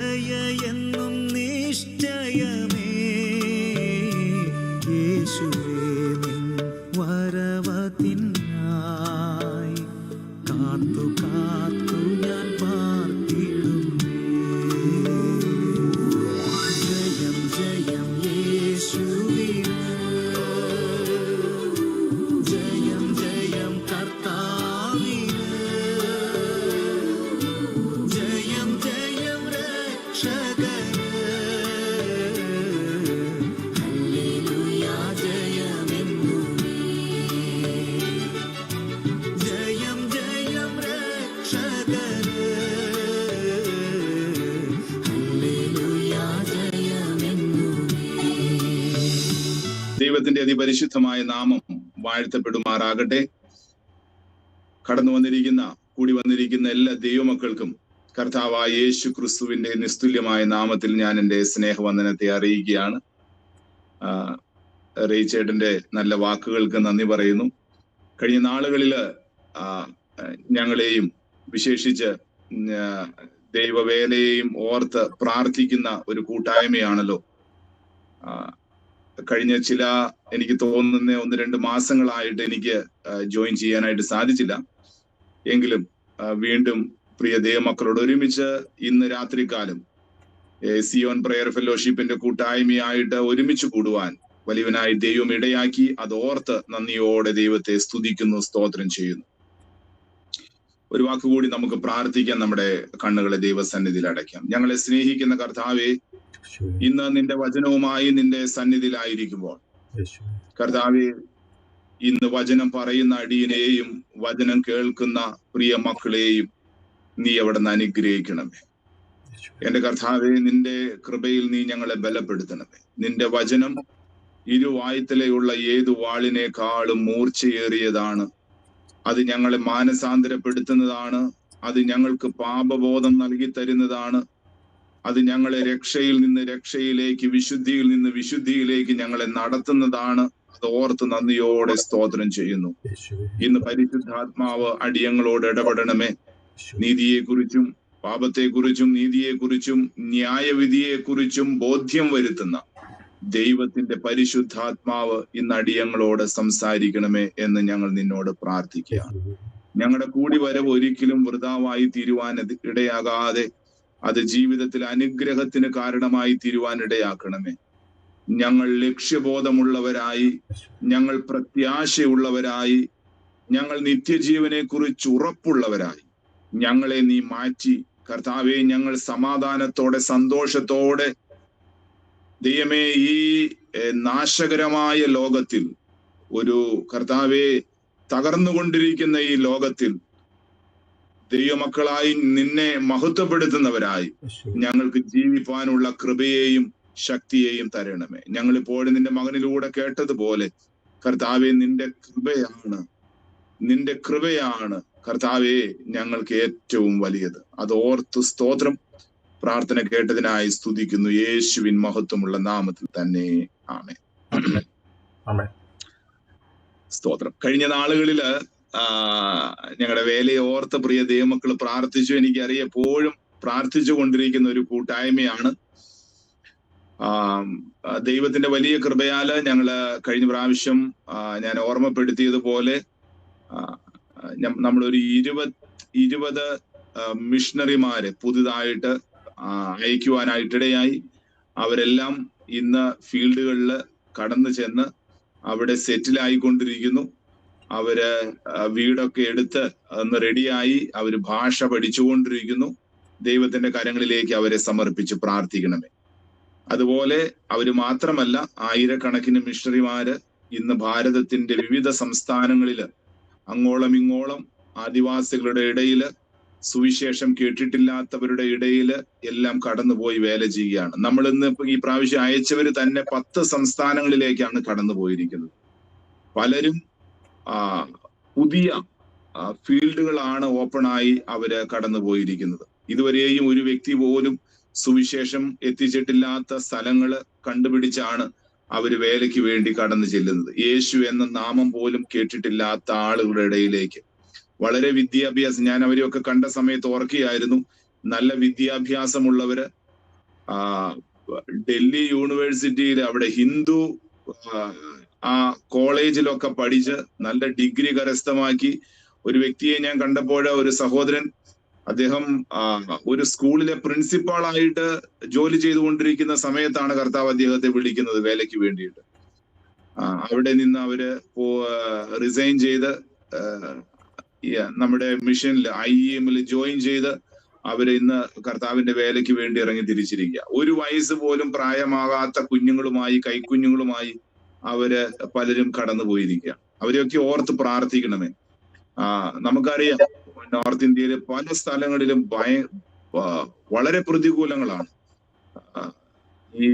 എന്നും നിശ്ചയമേ യേശുവേ നിൻ വരവതിനായി കാത്തു കാത്തു ഞാൻ പാർത്തിടുന്നേ. ജയം ജയം യേശുവിന്, ജയം ജയം കർത്താവിന്, ജയം ജയം രക്ഷകന്, ഹല്ലേലൂയ ജയമെന്നുമേ. ജയം ജയം രക്ഷകന്, ഹല്ലേലൂയ ജയമെന്നുമേ. ദൈവത്തിന്റെ അതിപരിശുദ്ധമായ നാമം വാഴ്ത്തപ്പെടുമാറാകട്ടെ. കടന്നു വന്നിരിക്കുന്ന കൂടി വന്നിരിക്കുന്ന എല്ലാ ദൈവമക്കൾക്കും കർത്താവായ യേശു ക്രിസ്തുവിന്റെ നിസ്തുല്യമായ നാമത്തിൽ ഞാൻ എൻ്റെ സ്നേഹവന്ദനത്തെ അറിയിക്കുകയാണ്. റേച്ചേട്ടന്റെ നല്ല വാക്കുകൾക്ക് നന്ദി പറയുന്നു. കഴിഞ്ഞ നാളുകളില് ഞങ്ങളെയും വിശേഷിച്ച് ദൈവവേലയെയും ഓർത്ത് പ്രാർത്ഥിക്കുന്ന ഒരു കൂട്ടായ്മയാണല്ലോ. കഴിഞ്ഞ എനിക്ക് തോന്നുന്ന 1-2 മാസങ്ങളായിട്ട് എനിക്ക് ജോയിൻ ചെയ്യാനായിട്ട് സാധിച്ചില്ല. എങ്കിലും വീണ്ടും പ്രിയ ദൈവമക്കളോട് ഒരുമിച്ച് ഇന്ന് രാത്രികാലം സിയോൻ പ്രയർ ഫെലോഷിപ്പിന്റെ കൂട്ടായ്മയായിട്ട് ഒരുമിച്ച് കൂടുവാൻ വലിയവനായി ദൈവം ഇടയാക്കി. അത് ഓർത്ത് നന്ദിയോടെ ദൈവത്തെ സ്തുതിക്കുന്നു, സ്തോത്രം ചെയ്യുന്നു. ഒരു വാക്കുകൂടി നമുക്ക് പ്രാർത്ഥിക്കാൻ നമ്മുടെ കണ്ണുകളെ ദൈവസന്നിധിയിൽ അടയ്ക്കാം. ഞങ്ങളെ സ്നേഹിക്കുന്ന കർത്താവെ, ഇന്ന് നിന്റെ വചനവുമായി നിന്റെ സന്നിധിയിലായിരിക്കുമ്പോൾ കർത്താവെ, ഇന്ന് വചനം പറയുന്ന അടിയനെയും വചനം കേൾക്കുന്ന പ്രിയ മക്കളെയും നീ അവിടെ നിന്ന് അനുഗ്രഹിക്കണമേ. എന്റെ കർത്താവെ, നിന്റെ കൃപയിൽ നീ ഞങ്ങളെ ബലപ്പെടുത്തണമേ. നിന്റെ വചനം ഇരുവായ്ത്തലയുള്ള ഏതു വാളിനേക്കാളും മൂർച്ചയേറിയതാണ്. അത് ഞങ്ങളെ മാനസാന്തരപ്പെടുത്തുന്നതാണ്. അത് ഞങ്ങൾക്ക് പാപബോധം നൽകി തരുന്നതാണ്. അത് ഞങ്ങളെ രക്ഷയിൽ നിന്ന് രക്ഷയിലേക്ക്, വിശുദ്ധിയിൽ നിന്ന് വിശുദ്ധിയിലേക്ക് ഞങ്ങളെ നടത്തുന്നതാണ്. അത് ഓർത്ത് നന്ദിയോടെ സ്തോത്രം ചെയ്യുന്നു. ഇന്ന് പരിശുദ്ധാത്മാവ് അടിയങ്ങളോട് ഇടപെടണമേ. നീതിയെക്കുറിച്ചും പാപത്തെക്കുറിച്ചും നീതിയെക്കുറിച്ചും ന്യായവിധിയെക്കുറിച്ചും ബോധ്യം വരുത്തുന്ന ദൈവത്തിന്റെ പരിശുദ്ധാത്മാവ് ഇന്ന് അടിയങ്ങളോട് സംസാരിക്കണമേ എന്ന് ഞങ്ങൾ നിന്നോട് പ്രാർത്ഥിക്കുകയാണ്. ഞങ്ങളുടെ കൂടിവരവ് ഒരിക്കലും വൃഥാവായി തീരുവാൻ ഇടയാകാതെ അത് ജീവിതത്തിൽ അനുഗ്രഹത്തിന് കാരണമായി തീരുവാൻ ഇടയാക്കണമേ. ഞങ്ങൾ ലക്ഷ്യബോധമുള്ളവരായി, ഞങ്ങൾ പ്രത്യാശയുള്ളവരായി, ഞങ്ങൾ നിത്യജീവനെ കുറിച്ച് ഉറപ്പുള്ളവരായി ഞങ്ങളെ നീ മാറ്റി കർത്താവെ, ഞങ്ങൾ സമാധാനത്തോടെ സന്തോഷത്തോടെ ദൈവമേ ഈ നാശകരമായ ലോകത്തിൽ, ഒരു കർത്താവെ തകർന്നുകൊണ്ടിരിക്കുന്ന ഈ ലോകത്തിൽ ദൈവമക്കളായി നിന്നെ മഹത്വപ്പെടുത്തുന്നവരായി ഞങ്ങൾക്ക് ജീവിപ്പാനുള്ള കൃപയെയും ശക്തിയെയും തരണമേ. ഞങ്ങൾ ഇപ്പോഴും നിന്റെ മകനിലൂടെ കേട്ടതുപോലെ കർത്താവെ, നിന്റെ കൃപയാണ് കർത്താവെ ഞങ്ങൾക്ക് ഏറ്റവും വലിയത്. അത് ഓർത്തു സ്തോത്രം. പ്രാർത്ഥന കേട്ടതിനായി സ്തുതിക്കുന്നു, യേശുവിൻ മഹത്വമുള്ള നാമത്തിൽ തന്നെ. ആമേൻ. സ്തോത്രം. കഴിഞ്ഞ നാളുകളില് ഞങ്ങളുടെ വേലയെ ഓർത്ത പ്രിയ ദൈവമക്കൾ പ്രാർത്ഥിച്ചു. എനിക്കറിയാം, എപ്പോഴും പ്രാർത്ഥിച്ചു കൊണ്ടിരിക്കുന്ന ഒരു കൂട്ടായ്മയാണ്. ദൈവത്തിന്റെ വലിയ കൃപയാല് ഞങ്ങള് കഴിഞ്ഞ പ്രാവശ്യം ഞാൻ ഓർമ്മപ്പെടുത്തിയതുപോലെ നമ്മളൊരു 20 മിഷണറിമാരെ പുതുതായിട്ട് അയക്കുവാനായിട്ടിടയായി. അവരെല്ലാം ഇന്ന് ഫീൽഡുകളിൽ കടന്നു ചെന്ന് അവിടെ സെറ്റിലായിക്കൊണ്ടിരിക്കുന്നു. അവര് വീടൊക്കെ എടുത്ത് ഒന്ന് റെഡിയായി അവര് ഭാഷ പഠിച്ചുകൊണ്ടിരിക്കുന്നു. ദൈവത്തിന്റെ കരങ്ങളിലേക്ക് അവരെ സമർപ്പിച്ച് പ്രാർത്ഥിക്കണമേ. അതുപോലെ അവര് മാത്രമല്ല, ആയിരക്കണക്കിന് മിഷണറിമാര് ഇന്ന് ഭാരതത്തിന്റെ വിവിധ സംസ്ഥാനങ്ങളില് അങ്ങോളം ഇങ്ങോളം ആദിവാസികളുടെ ഇടയില്, സുവിശേഷം കേട്ടിട്ടില്ലാത്തവരുടെ ഇടയില് എല്ലാം കടന്നുപോയി വേല ചെയ്യുകയാണ്. നമ്മൾ ഇന്ന് ഈ പ്രാവശ്യം അയച്ചവര് തന്നെ 10 സംസ്ഥാനങ്ങളിലേക്കാണ് കടന്നുപോയിരിക്കുന്നത്. പലരും പുതിയ ഫീൽഡുകളാണ് ഓപ്പണായി അവര് കടന്നുപോയിരിക്കുന്നത്. ഇതുവരെയും ഒരു വ്യക്തി പോലും സുവിശേഷം എത്തിച്ചിട്ടില്ലാത്ത സ്ഥലങ്ങള് കണ്ടുപിടിച്ചാണ് അവര് വേലയ്ക്ക് വേണ്ടി കടന്നു ചെല്ലുന്നത്. യേശു എന്ന നാമം പോലും കേട്ടിട്ടില്ലാത്ത ആളുകളുടെ ഇടയിലേക്ക് വളരെ വിദ്യാഭ്യാസം, ഞാൻ അവരെയൊക്കെ കണ്ട സമയത്ത് ഓർക്കുകയായിരുന്നു. നല്ല വിദ്യാഭ്യാസമുള്ളവര്, ഡൽഹി യൂണിവേഴ്സിറ്റിയിൽ അവിടെ ഹിന്ദു ആ കോളേജിലൊക്കെ പഠിച്ച് നല്ല ഡിഗ്രി കരസ്ഥമാക്കി ഒരു വ്യക്തിയെ ഞാൻ കണ്ടപ്പോൾ, ഒരു സഹോദരൻ, അദ്ദേഹം ഒരു സ്കൂളിലെ പ്രിൻസിപ്പാളായിട്ട് ജോലി ചെയ്തുകൊണ്ടിരിക്കുന്ന സമയത്താണ് കർത്താവ് അദ്ദേഹത്തെ വിളിക്കുന്നത് വേലയ്ക്ക് വേണ്ടിയിട്ട്. അവിടെ നിന്ന് അവര് റിസൈൻ ചെയ്ത് നമ്മുടെ മിഷനിൽ IEM ജോയിൻ ചെയ്ത് അവര് ഇന്ന് കർത്താവിന്റെ വേലയ്ക്ക് വേണ്ടി ഇറങ്ങി തിരിച്ചിരിക്കുക. 1 വയസ്സ് പോലും പ്രായമാകാത്ത കുഞ്ഞുങ്ങളുമായി, കൈക്കുഞ്ഞുങ്ങളുമായി അവര് പലരും കടന്നു പോയിരിക്കുക. അവരെയൊക്കെ ഓർത്ത് പ്രാർത്ഥിക്കണമേ. നമുക്കറിയാം നോർത്ത് ഇന്ത്യയിലെ പല സ്ഥലങ്ങളിലും വളരെ പ്രതികൂലങ്ങളാണ്. ഈ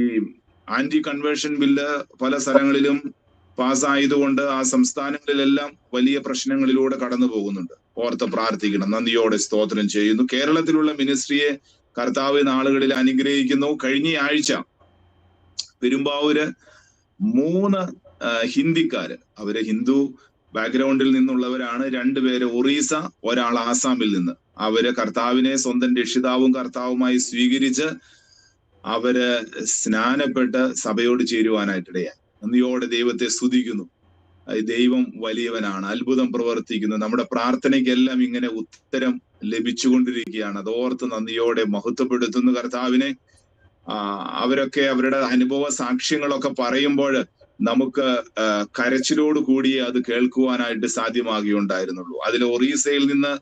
ആന്റി കൺവേർഷൻ ബില്ല് പല സ്ഥലങ്ങളിലും പാസ്സായതുകൊണ്ട് ആ സംസ്ഥാനങ്ങളിലെല്ലാം വലിയ പ്രശ്നങ്ങളിലൂടെ കടന്നു പോകുന്നുണ്ട്. ഓർത്ത് പ്രാർത്ഥിക്കണം. നന്ദിയോടെ സ്തോത്രം ചെയ്യുന്നു. കേരളത്തിലുള്ള മിനിസ്ട്രിയെ കർത്താവ് നാളുകളിൽ അനുഗ്രഹിക്കുന്നു. കഴിഞ്ഞ ആഴ്ച പെരുമ്പാവൂര് 3 ഹിന്ദിക്കാര്, അവര് ഹിന്ദു ബാക്ക്ഗ്രൗണ്ടിൽ നിന്നുള്ളവരാണ്. 2 പേര് ഒറീസ, ഒരാൾ ആസാമിൽ നിന്ന്. അവര് കർത്താവിനെ സ്വന്തം രക്ഷിതാവും കർത്താവുമായി സ്വീകരിച്ച് അവര് സ്നാനപ്പെട്ട് സഭയോട് ചേരുവാനായിട്ടിടയായി. നന്ദിയോടെ ദൈവത്തെ സ്തുതിക്കുന്നു. ദൈവം വലിയവനാണ്, അത്ഭുതം പ്രവർത്തിക്കുന്നു. നമ്മുടെ പ്രാർത്ഥനയ്ക്കെല്ലാം ഇങ്ങനെ ഉത്തരം ലഭിച്ചുകൊണ്ടിരിക്കുകയാണ്. അതോർത്ത് നന്ദിയോടെ മഹത്വപ്പെടുത്തുന്നു കർത്താവിനെ. അവരൊക്കെ അവരുടെ അനുഭവ സാക്ഷ്യങ്ങളൊക്കെ പറയുമ്പോൾ നമുക്ക് കരച്ചിലോട് കൂടി അത് കേൾക്കുവാനായിട്ട് സാധ്യമാകുകയുണ്ടായിരുന്നുള്ളൂ. അതിൽ ഒറീസയിൽ നിന്ന്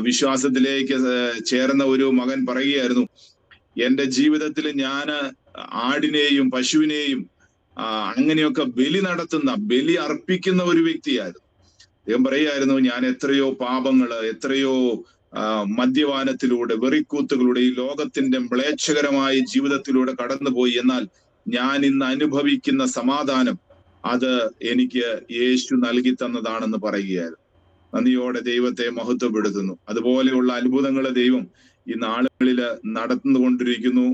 വിശ്വാസത്തിലേക്ക് ചേർന്ന ഒരു മകൻ പറയുകയായിരുന്നു, എന്റെ ജീവിതത്തിൽ ഞാൻ ആടിനെയും പശുവിനെയും അങ്ങനെയൊക്കെ ബലി അർപ്പിക്കുന്ന ഒരു വ്യക്തിയായിരുന്നു. അദ്ദേഹം പറയുകയായിരുന്നു, ഞാൻ എത്രയോ പാപങ്ങള്, എത്രയോ മദ്യപാനത്തിലൂടെ, വെറിക്കൂത്തുകളുടെ, ഈ ലോകത്തിന്റെ മ്ലേച്ഛകരമായ ജീവിതത്തിലൂടെ കടന്നുപോയി. എന്നാൽ ഞാൻ ഇന്ന് അനുഭവിക്കുന്ന സമാധാനം അത് എനിക്ക് യേശു നൽകി തന്നതാണെന്ന് പറയുകയായിരുന്നു. നന്ദിയോടെ ദൈവത്തെ മഹത്വപ്പെടുത്തുന്നു. അതുപോലെയുള്ള അത്ഭുതങ്ങളെ ദൈവം ഈ നാളുകളില് നടന്നുകൊണ്ടിരിക്കുന്നു.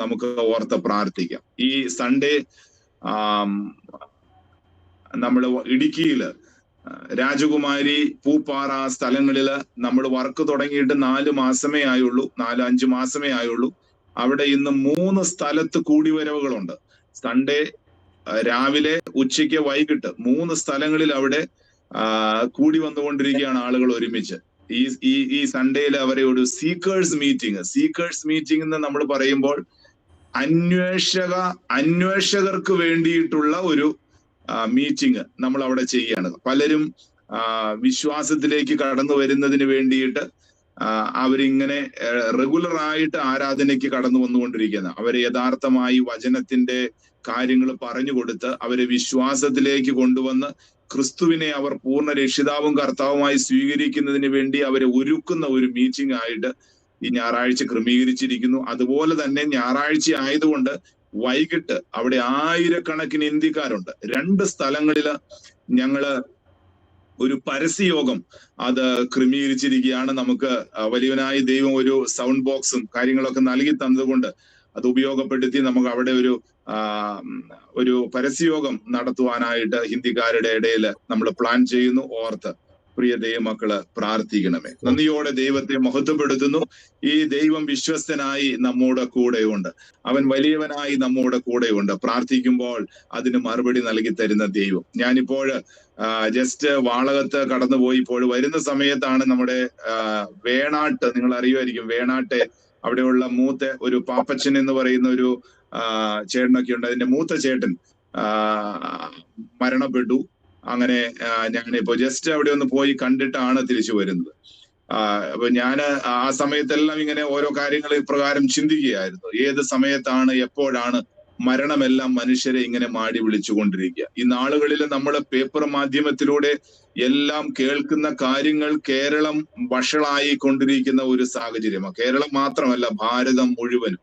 നമുക്ക് ഓർത്ത് പ്രാർത്ഥിക്കാം. ഈ സൺഡേ നമ്മള് ഇടുക്കിയില് രാജകുമാരി, പൂപ്പാറ സ്ഥലങ്ങളില് നമ്മൾ വർക്ക് തുടങ്ങിയിട്ട് 4 മാസമേ ആയുള്ളൂ, 4-5 മാസമേ ആയുള്ളൂ. അവിടെ ഇന്ന് 3 സ്ഥലത്ത് കൂടിവരവുകളുണ്ട്. സൺഡേ രാവിലെ, ഉച്ചയ്ക്ക്, വൈകിട്ട് 3 സ്ഥലങ്ങളിൽ അവിടെ കൂടി വന്നുകൊണ്ടിരിക്കുകയാണ് ആളുകൾ ഒരുമിച്ച്. ഈ സൺഡേയിൽ അവരെ ഒരു സീക്കേഴ്സ് മീറ്റിംഗ് എന്ന് നമ്മൾ പറയുമ്പോൾ അന്വേഷകർക്ക് വേണ്ടിയിട്ടുള്ള ഒരു മീറ്റിംഗ് നമ്മൾ അവിടെ ചെയ്യുകയാണ്. പലരും വിശ്വാസത്തിലേക്ക് കടന്നു വരുന്നതിന് വേണ്ടിയിട്ട് അവരിങ്ങനെ റെഗുലറായിട്ട് ആരാധനയ്ക്ക് കടന്നു വന്നുകൊണ്ടിരിക്കുന്ന, അവരെ യഥാർത്ഥമായി വചനത്തിന്റെ കാര്യങ്ങൾ പറഞ്ഞു കൊടുത്ത് അവരെ വിശ്വാസത്തിലേക്ക് കൊണ്ടുവന്ന് ക്രിസ്തുവിനെ അവർ പൂർണ്ണ രക്ഷിതാവും കർത്താവുമായി സ്വീകരിക്കുന്നതിന് വേണ്ടി അവരെ ഒരുക്കുന്ന ഒരു മീറ്റിംഗ് ആയിട്ട് ഈ ഞായറാഴ്ച ക്രമീകരിച്ചിരിക്കുന്നു. അതുപോലെ തന്നെ ഞായറാഴ്ച ആയതുകൊണ്ട് വൈകിട്ട് അവിടെ 1000കണക്കിന് ഇന്ത്യക്കാരുണ്ട്. 2 സ്ഥലങ്ങളില് ഞങ്ങള് ഒരു പരസ്യയോഗം അത് ക്രമീകരിച്ചിരിക്കുകയാണ്. നമുക്ക് വലിയവനായ ദൈവം ഒരു സൗണ്ട് ബോക്സും കാര്യങ്ങളൊക്കെ നൽകി തന്നതുകൊണ്ട് അത് ഉപയോഗപ്പെടുത്തി നമുക്ക് അവിടെ ഒരു പരസ്യയോഗം നടത്തുവാനായിട്ട് ഹിന്ദിക്കാരുടെ ഇടയിൽ നമ്മൾ പ്ലാൻ ചെയ്യുന്നു. ഓർത്ത് പ്രിയ ദൈവമക്കള് പ്രാർത്ഥിക്കണമേ. നന്ദിയോടെ ദൈവത്തെ മഹത്വപ്പെടുത്തുന്നു. ഈ ദൈവം വിശ്വസ്തനായി നമ്മോട് കൂടെയുണ്ട്. അവൻ വലിയവനായി നമ്മോട് കൂടെയുണ്ട്. പ്രാർത്ഥിക്കുമ്പോൾ അതിന് മറുപടി നൽകി തരുന്ന ദൈവം. ഞാനിപ്പോൾ ജസ്റ്റ് വാളകത്ത് കടന്നുപോയി. ഇപ്പോൾ വരുന്ന സമയത്താണ് നമ്മുടെ വേണാട്ട്, നിങ്ങൾ അറിയുമായിരിക്കും, വേണാട്ടെ അവിടെയുള്ള മൂത്ത ഒരു പാപ്പച്ചൻ എന്ന് പറയുന്ന ഒരു ചേട്ടനൊക്കെ ഉണ്ട്. അതിന്റെ മൂത്ത ചേട്ടൻ മരണപ്പെട്ടു. അങ്ങനെ ഞാനിപ്പോ ജസ്റ്റ് അവിടെ ഒന്ന് പോയി കണ്ടിട്ടാണ് തിരിച്ചു വരുന്നത്. അപ്പൊ ഞാന് ആ സമയത്തെല്ലാം ഇങ്ങനെ ഓരോ കാര്യങ്ങൾ ഇപ്രകാരം ചിന്തിക്കുകയായിരുന്നു. ഏത് സമയത്താണ്, എപ്പോഴാണ് മരണമെല്ലാം മനുഷ്യരെ ഇങ്ങനെ മാടി വിളിച്ചുകൊണ്ടിരിക്കുക. ഈ നാളുകളിൽ നമ്മൾ പേപ്പർ മാധ്യമത്തിലൂടെ എല്ലാം കേൾക്കുന്ന കാര്യങ്ങൾ കേരളം വഷളായി കൊണ്ടിരിക്കുന്ന ഒരു സാഹചര്യമാണ്. കേരളം മാത്രമല്ല, ഭാരതം മുഴുവനും.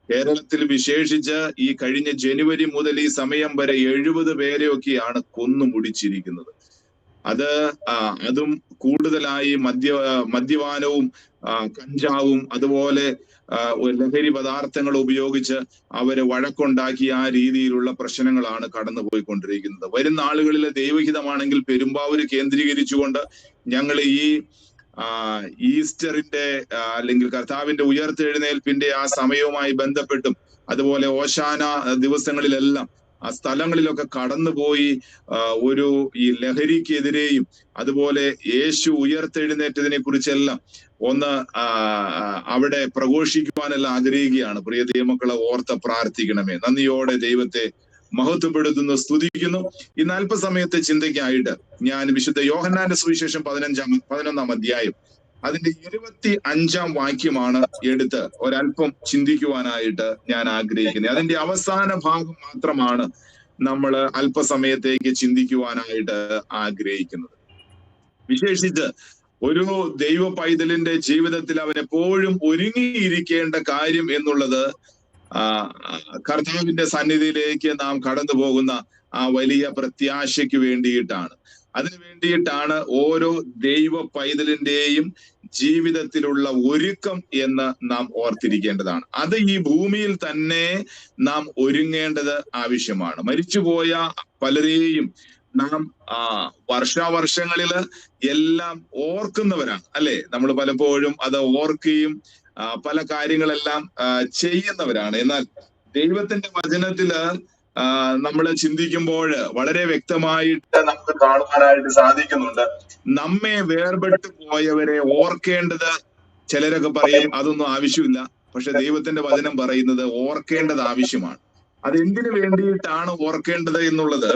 കേരളത്തിൽ വിശേഷിച്ച് ഈ കഴിഞ്ഞ ജനുവരി മുതൽ ഈ സമയം വരെ 70 പേരെയൊക്കെയാണ് കൊന്നു മുടിച്ചിരിക്കുന്നത്. അതും കൂടുതലായി മദ്യപാനവും കഞ്ചാവും അതുപോലെ ലഹരി പദാർത്ഥങ്ങൾ ഉപയോഗിച്ച് അവരെ വഴക്കുണ്ടാക്കി ആ രീതിയിലുള്ള പ്രശ്നങ്ങളാണ് കടന്നുപോയിക്കൊണ്ടിരിക്കുന്നത്. വരുന്ന ആളുകളിലെ ദൈവഹിതമാണെങ്കിൽ പെരുമ്പാവൂര് കേന്ദ്രീകരിച്ചുകൊണ്ട് ഞങ്ങൾ ഈ ഈസ്റ്ററിന്റെ അല്ലെങ്കിൽ കർത്താവിന്റെ ഉയർത്തെഴുന്നേൽപ്പിന്റെ ആ സമയവുമായി ബന്ധപ്പെട്ടും അതുപോലെ ഓശാന ദിവസങ്ങളിലെല്ലാം ആ സ്ഥലങ്ങളിലൊക്കെ കടന്നുപോയി ഒരു ഈ ലഹരിക്കെതിരെയും അതുപോലെ യേശു ഉയർത്തെഴുന്നേറ്റതിനെ കുറിച്ചെല്ലാം ഒന്ന് അവിടെ പ്രഘോഷിക്കുവാനെല്ലാം ആഗ്രഹിക്കുകയാണ്. പ്രിയ ദൈവമക്കളെ ഓർത്ത് പ്രാർത്ഥിക്കണമേ. നന്ദിയോടെ ദൈവത്തെ മഹത്വപ്പെടുത്തുന്നു, സ്തുതിക്കുന്നു. ഈ അല്പസമയത്തെ ചിന്തയ്ക്കായിട്ട് ഞാൻ വിശുദ്ധ യോഹന്നാന്റെ സുവിശേഷം 11-ാം അധ്യായം അതിന്റെ 25-ാം വാക്യമാണ് എടുത്ത് ഒരല്പം ചിന്തിക്കുവാനായിട്ട് ഞാൻ ആഗ്രഹിക്കുന്നത്. അതിന്റെ അവസാന ഭാഗം മാത്രമാണ് നമ്മൾ അല്പസമയത്തേക്ക് ചിന്തിക്കുവാനായിട്ട് ആഗ്രഹിക്കുന്നത്. വിശേഷിച്ച് ഒരു ദൈവ പൈതലിന്റെ ജീവിതത്തിൽ അവൻ എപ്പോഴും ഒരുങ്ങിയിരിക്കേണ്ട കാര്യം എന്നുള്ളത് കർത്താവിന്റെ സന്നിധിയിലേക്ക് നാം കടന്നു പോകുന്ന ആ വലിയ പ്രത്യാശയ്ക്ക് വേണ്ടിയിട്ടാണ്. അതിനു വേണ്ടിയിട്ടാണ് ഓരോ ദൈവ പൈതലിന്റെയും ജീവിതത്തിലുള്ള ഒരുക്കം എന്ന് നാം ഓർത്തിരിക്കേണ്ടതാണ്. അത് ഈ ഭൂമിയിൽ തന്നെ നാം ഒരുങ്ങേണ്ടത് ആവശ്യമാണ്. മരിച്ചുപോയ പലരെയും നാം വർഷാവർഷങ്ങളില് എല്ലാം ഓർക്കുന്നവരാണ്, അല്ലെ? നമ്മൾ പലപ്പോഴും അത് ഓർക്കുകയും പല കാര്യങ്ങളെല്ലാം ചെയ്യുന്നവരാണ്. എന്നാൽ ദൈവത്തിന്റെ വചനത്തില് നമ്മൾ ചിന്തിക്കുമ്പോൾ വളരെ വ്യക്തമായിട്ട് നമുക്ക് കാണുവാനായിട്ട് സാധിക്കുന്നുണ്ട്. നമ്മെ വേർപെട്ടു പോയവരെ ഓർക്കേണ്ടത്, ചിലരൊക്കെ പറയും അതൊന്നും ആവശ്യമില്ല, പക്ഷെ ദൈവത്തിന്റെ വചനം പറയുന്നത് ഓർക്കേണ്ടത് ആവശ്യമാണ്. അതെന്തിനു വേണ്ടിയിട്ടാണ് ഓർക്കേണ്ടത് എന്നുള്ളത്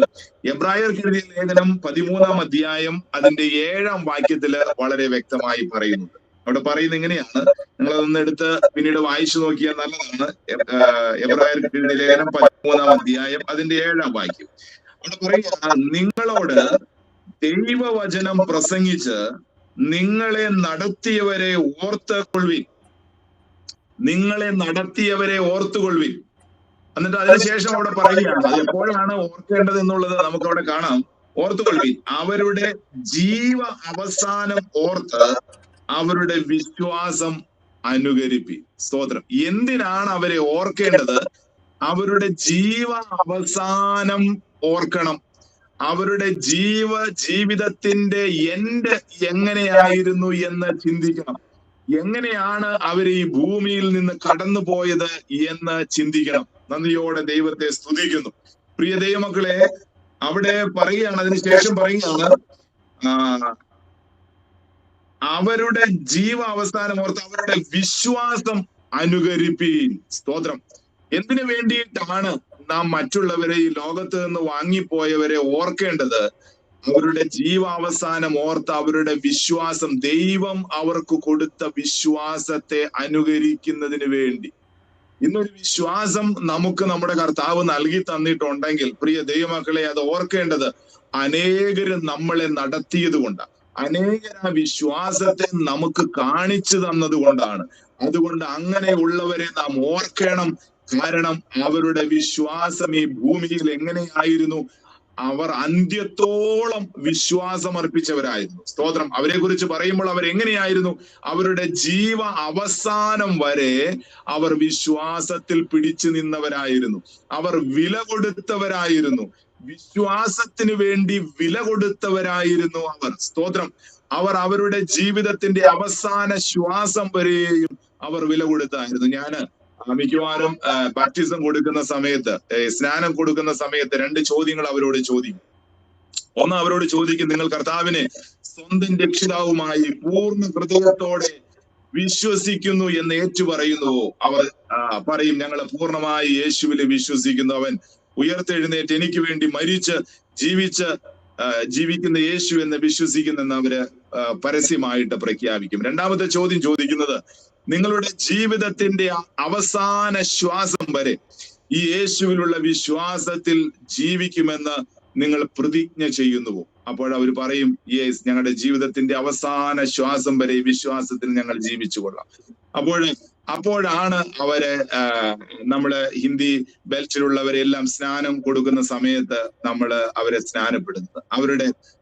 എബ്രായർക്ക് എഴുതിയ ലേഖനം 13-ാം അധ്യായം അതിന്റെ 7-ാം വാക്യത്തില് വളരെ വ്യക്തമായി പറയുന്നുണ്ട്. അവിടെ പറയുന്നത് ഇങ്ങനെയാണ്, നിങ്ങളതൊന്ന് എടുത്ത് പിന്നീട് വായിച്ചു നോക്കിയാൽ നല്ലതാണ്. എബ്രായർക്ക് എഴുതിയ ലേഖനം 13-ാം അധ്യായം അതിന്റെ 7-ാം വാക്യം. അവിടെ പറയുക, നിങ്ങളോട് ദൈവവചനം പ്രസംഗിച്ച് നിങ്ങളെ നടത്തിയവരെ ഓർത്തുകൊള്ളുവിൻ. നിങ്ങളെ നടത്തിയവരെ ഓർത്തുകൊള്ളുവിൻ. എന്നിട്ട് അതിനുശേഷം അവിടെ പറയുകയാണ്, അത് എപ്പോഴാണ് ഓർക്കേണ്ടത് എന്നുള്ളത് നമുക്ക് അവിടെ കാണാം. ഓർത്തുകൊള്ളുവിൻ, അവരുടെ ജീവ അവസാനം ഓർത്ത് അവരുടെ വിശ്വാസം അനുകരിപ്പി. സ്തോത്രം. എന്തിനാണ് അവരെ ഓർക്കേണ്ടത്? അവരുടെ ജീവ അവസാനം ഓർക്കണം. അവരുടെ ജീവിതത്തിന്റെ എൻഡ് എങ്ങനെയായിരുന്നു എന്ന് ചിന്തിക്കണം. എങ്ങനെയാണ് അവർ ഈ ഭൂമിയിൽ നിന്ന് കടന്നു പോയത് എന്ന് ചിന്തിക്കണം. നന്ദിയോടെ ദൈവത്തെ സ്തുതിക്കുന്നു. പ്രിയ ദൈവമക്കളെ, അവിടെ പറയുകയാണ്, അതിനുശേഷം പറയുകയാണ്, അവരുടെ ജീവ അവസാനം ഓർത്ത് അവരുടെ വിശ്വാസം അനുകരിപ്പീൻ. സ്തോത്രം. എന്തിനു വേണ്ടിയിട്ടാണ് നാം മറ്റുള്ളവരെ, ഈ ലോകത്ത് നിന്ന് വാങ്ങിപ്പോയവരെ ഓർക്കേണ്ടത്? അവരുടെ ജീവാവസാനം ഓർത്ത് അവരുടെ വിശ്വാസം, ദൈവം അവർക്ക് കൊടുത്ത വിശ്വാസത്തെ അനുകരിക്കുന്നതിന് വേണ്ടി. ഇന്നൊരു വിശ്വാസം നമുക്ക് നമ്മുടെ കർത്താവ് നൽകി തന്നിട്ടുണ്ടെങ്കിൽ പ്രിയ ദൈവമക്കളെ, അത് ഓർക്കേണ്ടത് അനേകര് നമ്മളെ നടത്തിയത് കൊണ്ടാണ്. അനേകർ ആ വിശ്വാസത്തെ നമുക്ക് കാണിച്ചു തന്നത് കൊണ്ടാണ്. അതുകൊണ്ട് അങ്ങനെയുള്ളവരെ നാം ഓർക്കണം. കാരണം അവരുടെ വിശ്വാസം ഈ ഭൂമിയിൽ എങ്ങനെയായിരുന്നു? അവർ അന്ത്യത്തോളം വിശ്വാസം അർപ്പിച്ചവരായിരുന്നു. സ്തോത്രം. അവരെ കുറിച്ച് പറയുമ്പോൾ അവർ എങ്ങനെയായിരുന്നു? അവരുടെ ജീവ അവസാനം വരെ അവർ വിശ്വാസത്തിൽ പിടിച്ചു നിന്നവരായിരുന്നു. അവർ വില കൊടുത്തവരായിരുന്നു. വിശ്വാസത്തിന് വേണ്ടി വില കൊടുത്തവരായിരുന്നു അവർ. സ്തോത്രം. അവർ അവരുടെ ജീവിതത്തിന്റെ അവസാന ശ്വാസം വരെയും അവർ വില കൊടുത്തായിരുന്നു. ഞാന് മിക്കവാറും ബാപ്റ്റിസം കൊടുക്കുന്ന സമയത്ത്, സ്നാനം കൊടുക്കുന്ന സമയത്ത് 2 ചോദ്യങ്ങൾ അവരോട് ചോദിക്കും. ഒന്ന്, അവരോട് ചോദിക്കും, നിങ്ങൾ കർത്താവിനെ സ്വന്തം രക്ഷിതാവുമായി പൂർണ്ണ ഹൃദയത്തോടെ വിശ്വസിക്കുന്നു എന്ന് ഏറ്റുപറയുന്നുവോ? അവർ പറയും, ഞങ്ങൾ പൂർണ്ണമായി യേശുവിൽ വിശ്വസിക്കുന്നു. അവൻ ഉയർത്തെഴുന്നേറ്റ് എനിക്ക് വേണ്ടി മരിച്ച് ജീവിക്കുന്ന യേശു എന്ന് വിശ്വസിക്കുന്നെന്ന് അവര് പരസ്യമായിട്ട് പ്രഖ്യാപിക്കും. രണ്ടാമത്തെ ചോദ്യം ചോദിക്കുന്നത്, നിങ്ങളുടെ ജീവിതത്തിന്റെ അവസാന ശ്വാസം വരെ ഈ യേശുവിലുള്ള വിശ്വാസത്തിൽ ജീവിക്കുമെന്ന് നിങ്ങൾ പ്രതിജ്ഞ ചെയ്യുന്നുവോ? അപ്പോഴവർ പറയും, യേസ്, ഞങ്ങളുടെ ജീവിതത്തിന്റെ അവസാന ശ്വാസം വരെ ഈ വിശ്വാസത്തിൽ ഞങ്ങൾ ജീവിച്ചു കൊള്ളാം. അപ്പോഴാണ് അവര്, നമ്മള് ഹിന്ദി ബെൽറ്റിലുള്ളവരെല്ലാം സ്നാനം കൊടുക്കുന്ന സമയത്ത് അവരെ സ്നാനപ്പെടുന്നത്,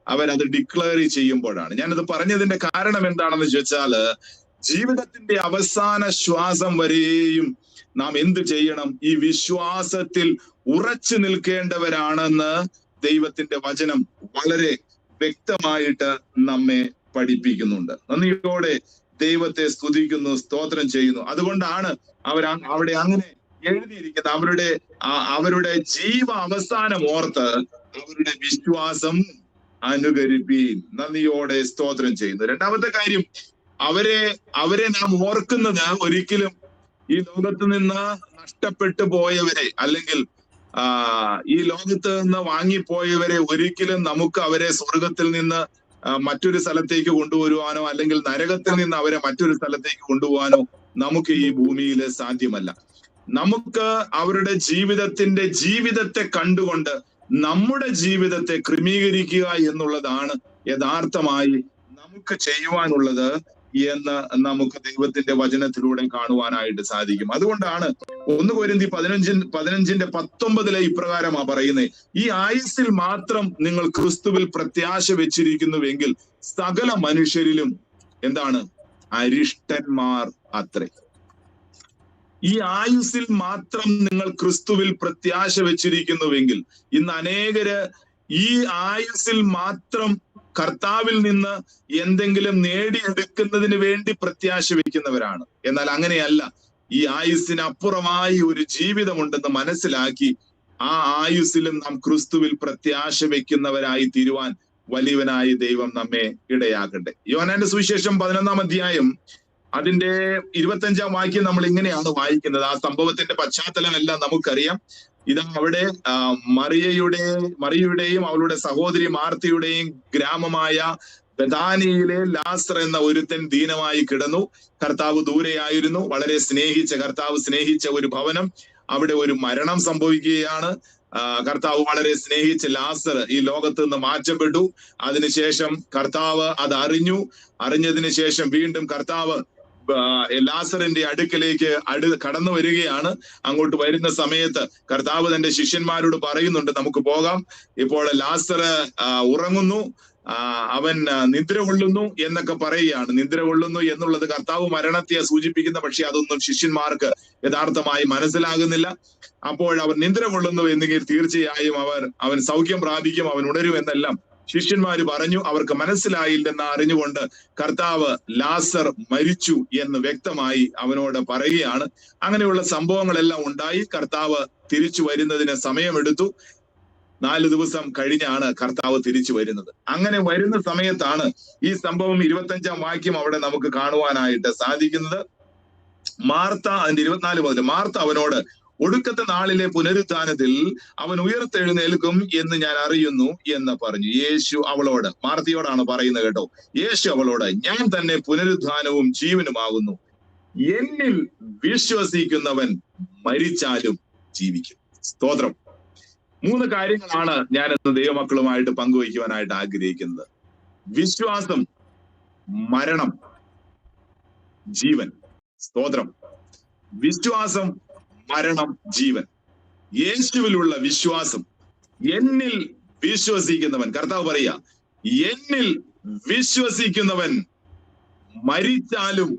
അവരത് ഡിക്ലെയർ ചെയ്യുമ്പോഴാണ്. ഞാനത് പറഞ്ഞതിന്റെ കാരണം എന്താണെന്ന് ചോദിച്ചാല്, ജീവിതത്തിന്റെ അവസാന ശ്വാസം വരെയും നാം എന്ത് ചെയ്യണം? ഈ വിശ്വാസത്തിൽ ഉറച്ചു നിൽക്കേണ്ടവരാണെന്ന് ദൈവത്തിന്റെ വചനം വളരെ വ്യക്തമായിട്ട് നമ്മെ പഠിപ്പിക്കുന്നുണ്ട്. നന്ദിയോടെ ദൈവത്തെ സ്തുതിക്കുന്നു, സ്തോത്രം ചെയ്യുന്നു. അതുകൊണ്ടാണ് അവിടെ അങ്ങനെ എഴുതിയിരിക്കുന്നത്. അവരുടെ ജീവ അവസാനം ഓർത്ത് അവരുടെ വിശ്വാസം അനുകരിപ്പീൻ. നന്ദിയോടെ സ്തോത്രം ചെയ്യുന്നു. രണ്ടാമത്തെ കാര്യം, അവരെ നാം ഓർക്കുന്നത് ഒരിക്കലും ഈ ലോകത്ത് നിന്ന് നഷ്ടപ്പെട്ടു പോയവരെ, അല്ലെങ്കിൽ ഈ ലോകത്ത് നിന്ന് വാങ്ങിപ്പോയവരെ ഒരിക്കലും നമുക്ക് അവരെ സ്വർഗത്തിൽ നിന്ന് മറ്റൊരു സ്ഥലത്തേക്ക് കൊണ്ടുവരുവാനോ, അല്ലെങ്കിൽ നരകത്തിൽ നിന്ന് അവരെ മറ്റൊരു സ്ഥലത്തേക്ക് കൊണ്ടുപോകാനോ നമുക്ക് ഈ ഭൂമിയിൽ സാധ്യമല്ല. നമുക്ക് അവരുടെ ജീവിതത്തെ കണ്ടുകൊണ്ട് നമ്മുടെ ജീവിതത്തെ ക്രമീകരിക്കുക എന്നുള്ളതാണ് യഥാർത്ഥമായി നമുക്ക് ചെയ്യുവാനുള്ളത് എന്ന് നമുക്ക് ദൈവത്തിന്റെ വചനത്തിലൂടെ കാണുവാനായിട്ട് സാധിക്കും. അതുകൊണ്ടാണ് 1 കൊരിന്ത്യർ 15:19 ഇപ്രകാരമാ പറയുന്നത്: ഈ ആയുസ്സിൽ മാത്രം നിങ്ങൾ ക്രിസ്തുവിൽ പ്രത്യാശ വെച്ചിരിക്കുന്നുവെങ്കിൽ സകല മനുഷ്യരിലും എന്താണ്? അരിഷ്ടന്മാർ അത്രേ. ഈ ആയുസ്സിൽ മാത്രം നിങ്ങൾ ക്രിസ്തുവിൽ പ്രത്യാശ വെച്ചിരിക്കുന്നുവെങ്കിൽ, ഇന്ന് അനേകര് ഈ ആയുസ്സിൽ മാത്രം കർത്താവിൽ നിന്ന് എന്തെങ്കിലും നേടിയെടുക്കുന്നതിന് വേണ്ടി പ്രത്യാശ വെക്കുന്നവരാണ്. എന്നാൽ അങ്ങനെയല്ല. ഈ ആയുസ്സിന് അപ്പുറമായി ഒരു ജീവിതമുണ്ടെന്ന് മനസ്സിലാക്കി ആ ആയുസ്സിലും നാം ക്രിസ്തുവിൽ പ്രത്യാശ വെക്കുന്നവരായി തീരുവാൻ വലിയവനായി ദൈവം നമ്മെ ഇടയാക്കട്ടെ. യോഹന്നാന്റെ സുവിശേഷം 11-ാം അധ്യായം അതിന്റെ 25-ാം വാക്യം നമ്മൾ ഇങ്ങനെയാണ് വായിക്കുന്നത്. ആ സംഭവത്തിന്റെ പശ്ചാത്തലം എല്ലാം നമുക്കറിയാം. ഇതാ അവിടെ മറിയയുടെയും അവളുടെ സഹോദരി മാർത്തയുടെയും ഗ്രാമമായ ബഥാനിയിലെ ലാസർ എന്ന ഒരുത്തൻ ദീനമായി കിടന്നു. കർത്താവ് ദൂരെയായിരുന്നു. വളരെ കർത്താവ് സ്നേഹിച്ച ഒരു ഭവനം, അവിടെ ഒരു മരണം സംഭവിക്കുകയാണ്. കർത്താവ് വളരെ സ്നേഹിച്ച ലാസർ ഈ ലോകത്ത് നിന്ന് മാറ്റപ്പെട്ടു. അതിനുശേഷം കർത്താവ് അത് അറിഞ്ഞതിന് ശേഷം വീണ്ടും കർത്താവ് ലാസറിന്റെ അടുക്കലേക്ക് കടന്നു വരികയാണ്. അങ്ങോട്ട് വരുന്ന സമയത്ത് കർത്താവ് തന്റെ ശിഷ്യന്മാരോട് പറയുന്നുണ്ട്, നമുക്ക് പോകാം, ഇപ്പോൾ ലാസർ ഉറങ്ങുന്നു, അവൻ നിദ്ര കൊള്ളുന്നു എന്നൊക്കെ പറയുകയാണ്. നിദ്ര കൊള്ളുന്നു എന്നുള്ളത് കർത്താവ് മരണത്തെ സൂചിപ്പിക്കുന്ന, പക്ഷെ അതൊന്നും ശിഷ്യന്മാർക്ക് യഥാർത്ഥമായി മനസ്സിലാകുന്നില്ല. അപ്പോൾ അവർ നിദ്ര കൊള്ളുന്നു എന്നെങ്കിൽ തീർച്ചയായും അവൻ സൗഖ്യം പ്രാപിക്കും, അവൻ ഉണരും എന്നെല്ലാം ശിഷ്യന്മാര് പറഞ്ഞു. അവർക്ക് മനസ്സിലായില്ലെന്ന് അറിഞ്ഞുകൊണ്ട് കർത്താവ് ലാസർ മരിച്ചു എന്ന് വ്യക്തമായി അവനോട് പറയുകയാണ്. അങ്ങനെയുള്ള സംഭവങ്ങളെല്ലാം ഉണ്ടായി. കർത്താവ് തിരിച്ചു വരുന്നതിന് സമയമെടുത്തു. 4 ദിവസം കഴിഞ്ഞാണ് കർത്താവ് തിരിച്ചു വരുന്നത്. അങ്ങനെ വരുന്ന സമയത്താണ് ഈ സംഭവം 25-ാം വാക്യം അവിടെ നമുക്ക് കാണുവാനായിട്ട് സാധിക്കുന്നത്. മാർത്ത, അതിന്റെ 24 മുതൽ, മാർത്ത അവനോട്, ഒടുക്കത്തെ നാളിലെ പുനരുത്ഥാനത്തിൽ അവൻ ഉയർത്തെഴുന്നേൽക്കും എന്ന് ഞാൻ അറിയുന്നു എന്ന് പറഞ്ഞു. യേശു അവളോട്, മാർത്തയോടാണ് പറയുന്നത് കേട്ടോ, യേശു അവളോട്, ഞാൻ തന്നെ പുനരുത്ഥാനവും ജീവനുമാകുന്നു. എന്നിൽ വിശ്വസിക്കുന്നവൻ മരിച്ചാലും ജീവിക്കും. സ്തോത്രം. 3 കാര്യങ്ങളാണ് ഞാൻ ഇന്ന് ദൈവമക്കളുമായിട്ട് പങ്കുവയ്ക്കുവാനായിട്ട് ആഗ്രഹിക്കുന്നത്. വിശ്വാസം, മരണം, ജീവൻ. സ്തോത്രം. വിശ്വാസം, മരണം, ജീവൻ. യേശുവിലുള്ള വിശ്വാസം. എന്നിൽ വിശ്വസിക്കുന്നവൻ, കർത്താവ് പറയാ, എന്നിൽ വിശ്വസിക്കുന്നവൻ മരിച്ചാലും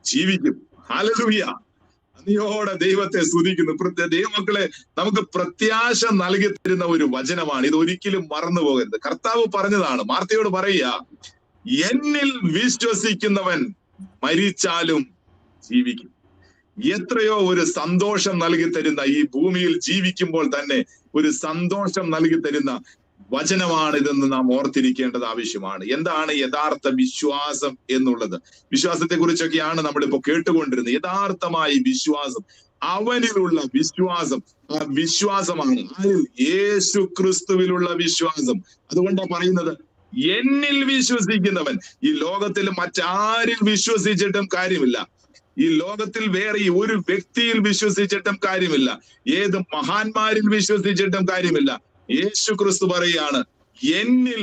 ജീവിക്കും. ഹല്ലേലൂയ. നന്ദിയോടെ ദൈവത്തെ സ്തുതിക്കുന്നു. ദൈവമക്കളെ, നമുക്ക് പ്രത്യാശ നൽകി തരുന്ന ഒരു വചനമാണ് ഇത്. ഒരിക്കലും മറന്നു പോകരുത്. കർത്താവ് പറഞ്ഞതാണ്, മാർത്തയോട് പറയുക, എന്നിൽ വിശ്വസിക്കുന്നവൻ മരിച്ചാലും ജീവിക്കും. എത്രയോ ഒരു സന്തോഷം നൽകി തരുന്ന, ഈ ഭൂമിയിൽ ജീവിക്കുമ്പോൾ തന്നെ ഒരു സന്തോഷം നൽകി തരുന്ന വചനമാണ് ഇതെന്ന് നാം ഓർത്തിരിക്കേണ്ടത് ആവശ്യമാണ്. എന്താണ് യഥാർത്ഥ വിശ്വാസം എന്നുള്ളത്? വിശ്വാസത്തെ കുറിച്ചൊക്കെയാണ് നമ്മളിപ്പോ കേട്ടുകൊണ്ടിരുന്നത്. യഥാർത്ഥമായി വിശ്വാസം, അവനിലുള്ള വിശ്വാസം, ആ വിശ്വാസമാണ് യേശു ക്രിസ്തുവിലുള്ള വിശ്വാസം. അതുകൊണ്ടാണ് പറയുന്നത്, എന്നിൽ വിശ്വസിക്കുന്നവൻ. ഈ ലോകത്തിൽ മറ്റാരിൽ വിശ്വസിച്ചിട്ടും കാര്യമില്ല. ഈ ലോകത്തിൽ വേറെ ഒരു വ്യക്തിയിൽ വിശ്വസിച്ചിട്ടും കാര്യമില്ല. ഏത് മഹാന്മാരിൽ വിശ്വസിച്ചിട്ടും കാര്യമില്ല. യേശു ക്രിസ്തു പറയുകയാണ്, എന്നിൽ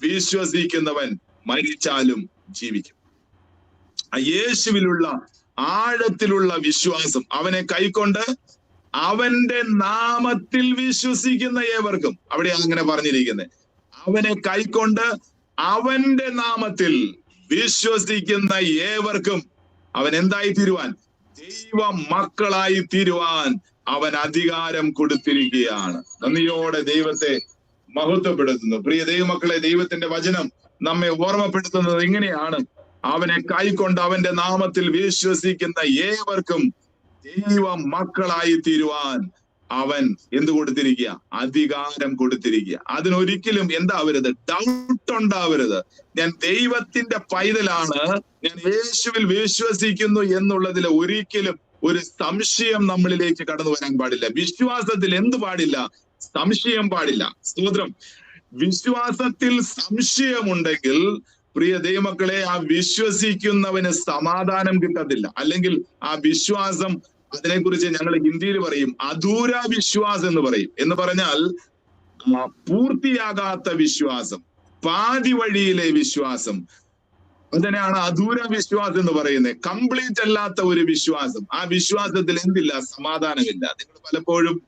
വിശ്വസിക്കുന്നവൻ മരിച്ചാലും ജീവിക്കും. ആ യേശുവിലുള്ള ആഴത്തിലുള്ള വിശ്വാസം, അവനെ കൈക്കൊണ്ട് അവന്റെ നാമത്തിൽ വിശ്വസിക്കുന്ന ഏവർക്കും, അവിടെയാണ് അങ്ങനെ പറഞ്ഞിരിക്കുന്നത്, അവനെ കൈക്കൊണ്ട് അവന്റെ നാമത്തിൽ വിശ്വസിക്കുന്ന ഏവർക്കും അവൻ എന്തായി തീരുവാൻ? ദൈവ മക്കളായി തീരുവാൻ അവൻ അധികാരം കൊടുത്തിരിക്കുകയാണ്. നന്ദിയോടെ ദൈവത്തെ മഹത്വപ്പെടുത്തുന്നു. പ്രിയ ദൈവമക്കളെ, ദൈവത്തിന്റെ വചനം നമ്മെ ഓർമ്മപ്പെടുത്തുന്നത് ഇങ്ങനെയാണ്: അവനെ കൈക്കൊണ്ട് അവന്റെ നാമത്തിൽ വിശ്വസിക്കുന്ന ഏവർക്കും ദൈവ മക്കളായി തീരുവാൻ അവൻ എന്ത് കൊടുത്തിരിക്കുക? അധികാരം കൊടുത്തിരിക്കുക. അതിനൊരിക്കലും എന്താവരുത്? ഡൗട്ട് ഉണ്ടാവരുത്. ഞാൻ ദൈവത്തിന്റെ പൈതലാണ്, ഞാൻ യേശുവിൽ വിശ്വസിക്കുന്നു എന്നുള്ളതിൽ ഒരിക്കലും ഒരു സംശയം നമ്മളിലേക്ക് കടന്നു വരാൻ പാടില്ല. വിശ്വാസത്തിൽ എന്ത് പാടില്ല? സംശയം പാടില്ല. സ്തോത്രം. വിശ്വാസത്തിൽ സംശയമുണ്ടെങ്കിൽ പ്രിയ ദൈവമക്കളെ, ആ വിശ്വസിക്കുന്നവന് സമാധാനം കിട്ടത്തില്ല. അല്ലെങ്കിൽ ആ വിശ്വാസം, അതിനെക്കുറിച്ച് ഞങ്ങൾ ഹിന്ദിയിൽ പറയും അധൂര വിശ്വാസം എന്ന് പറയും. എന്ന് പറഞ്ഞാൽ പൂർത്തിയാകാത്ത വിശ്വാസം, പാതി വഴിയിലെ വിശ്വാസം, അതിനാണ് അധൂര വിശ്വാസം എന്ന് പറയുന്നത്. കംപ്ലീറ്റ് അല്ലാത്ത ഒരു വിശ്വാസം. ആ വിശ്വാസത്തിൽ എന്തില്ല? സമാധാനമില്ല. നിങ്ങൾ പലപ്പോഴും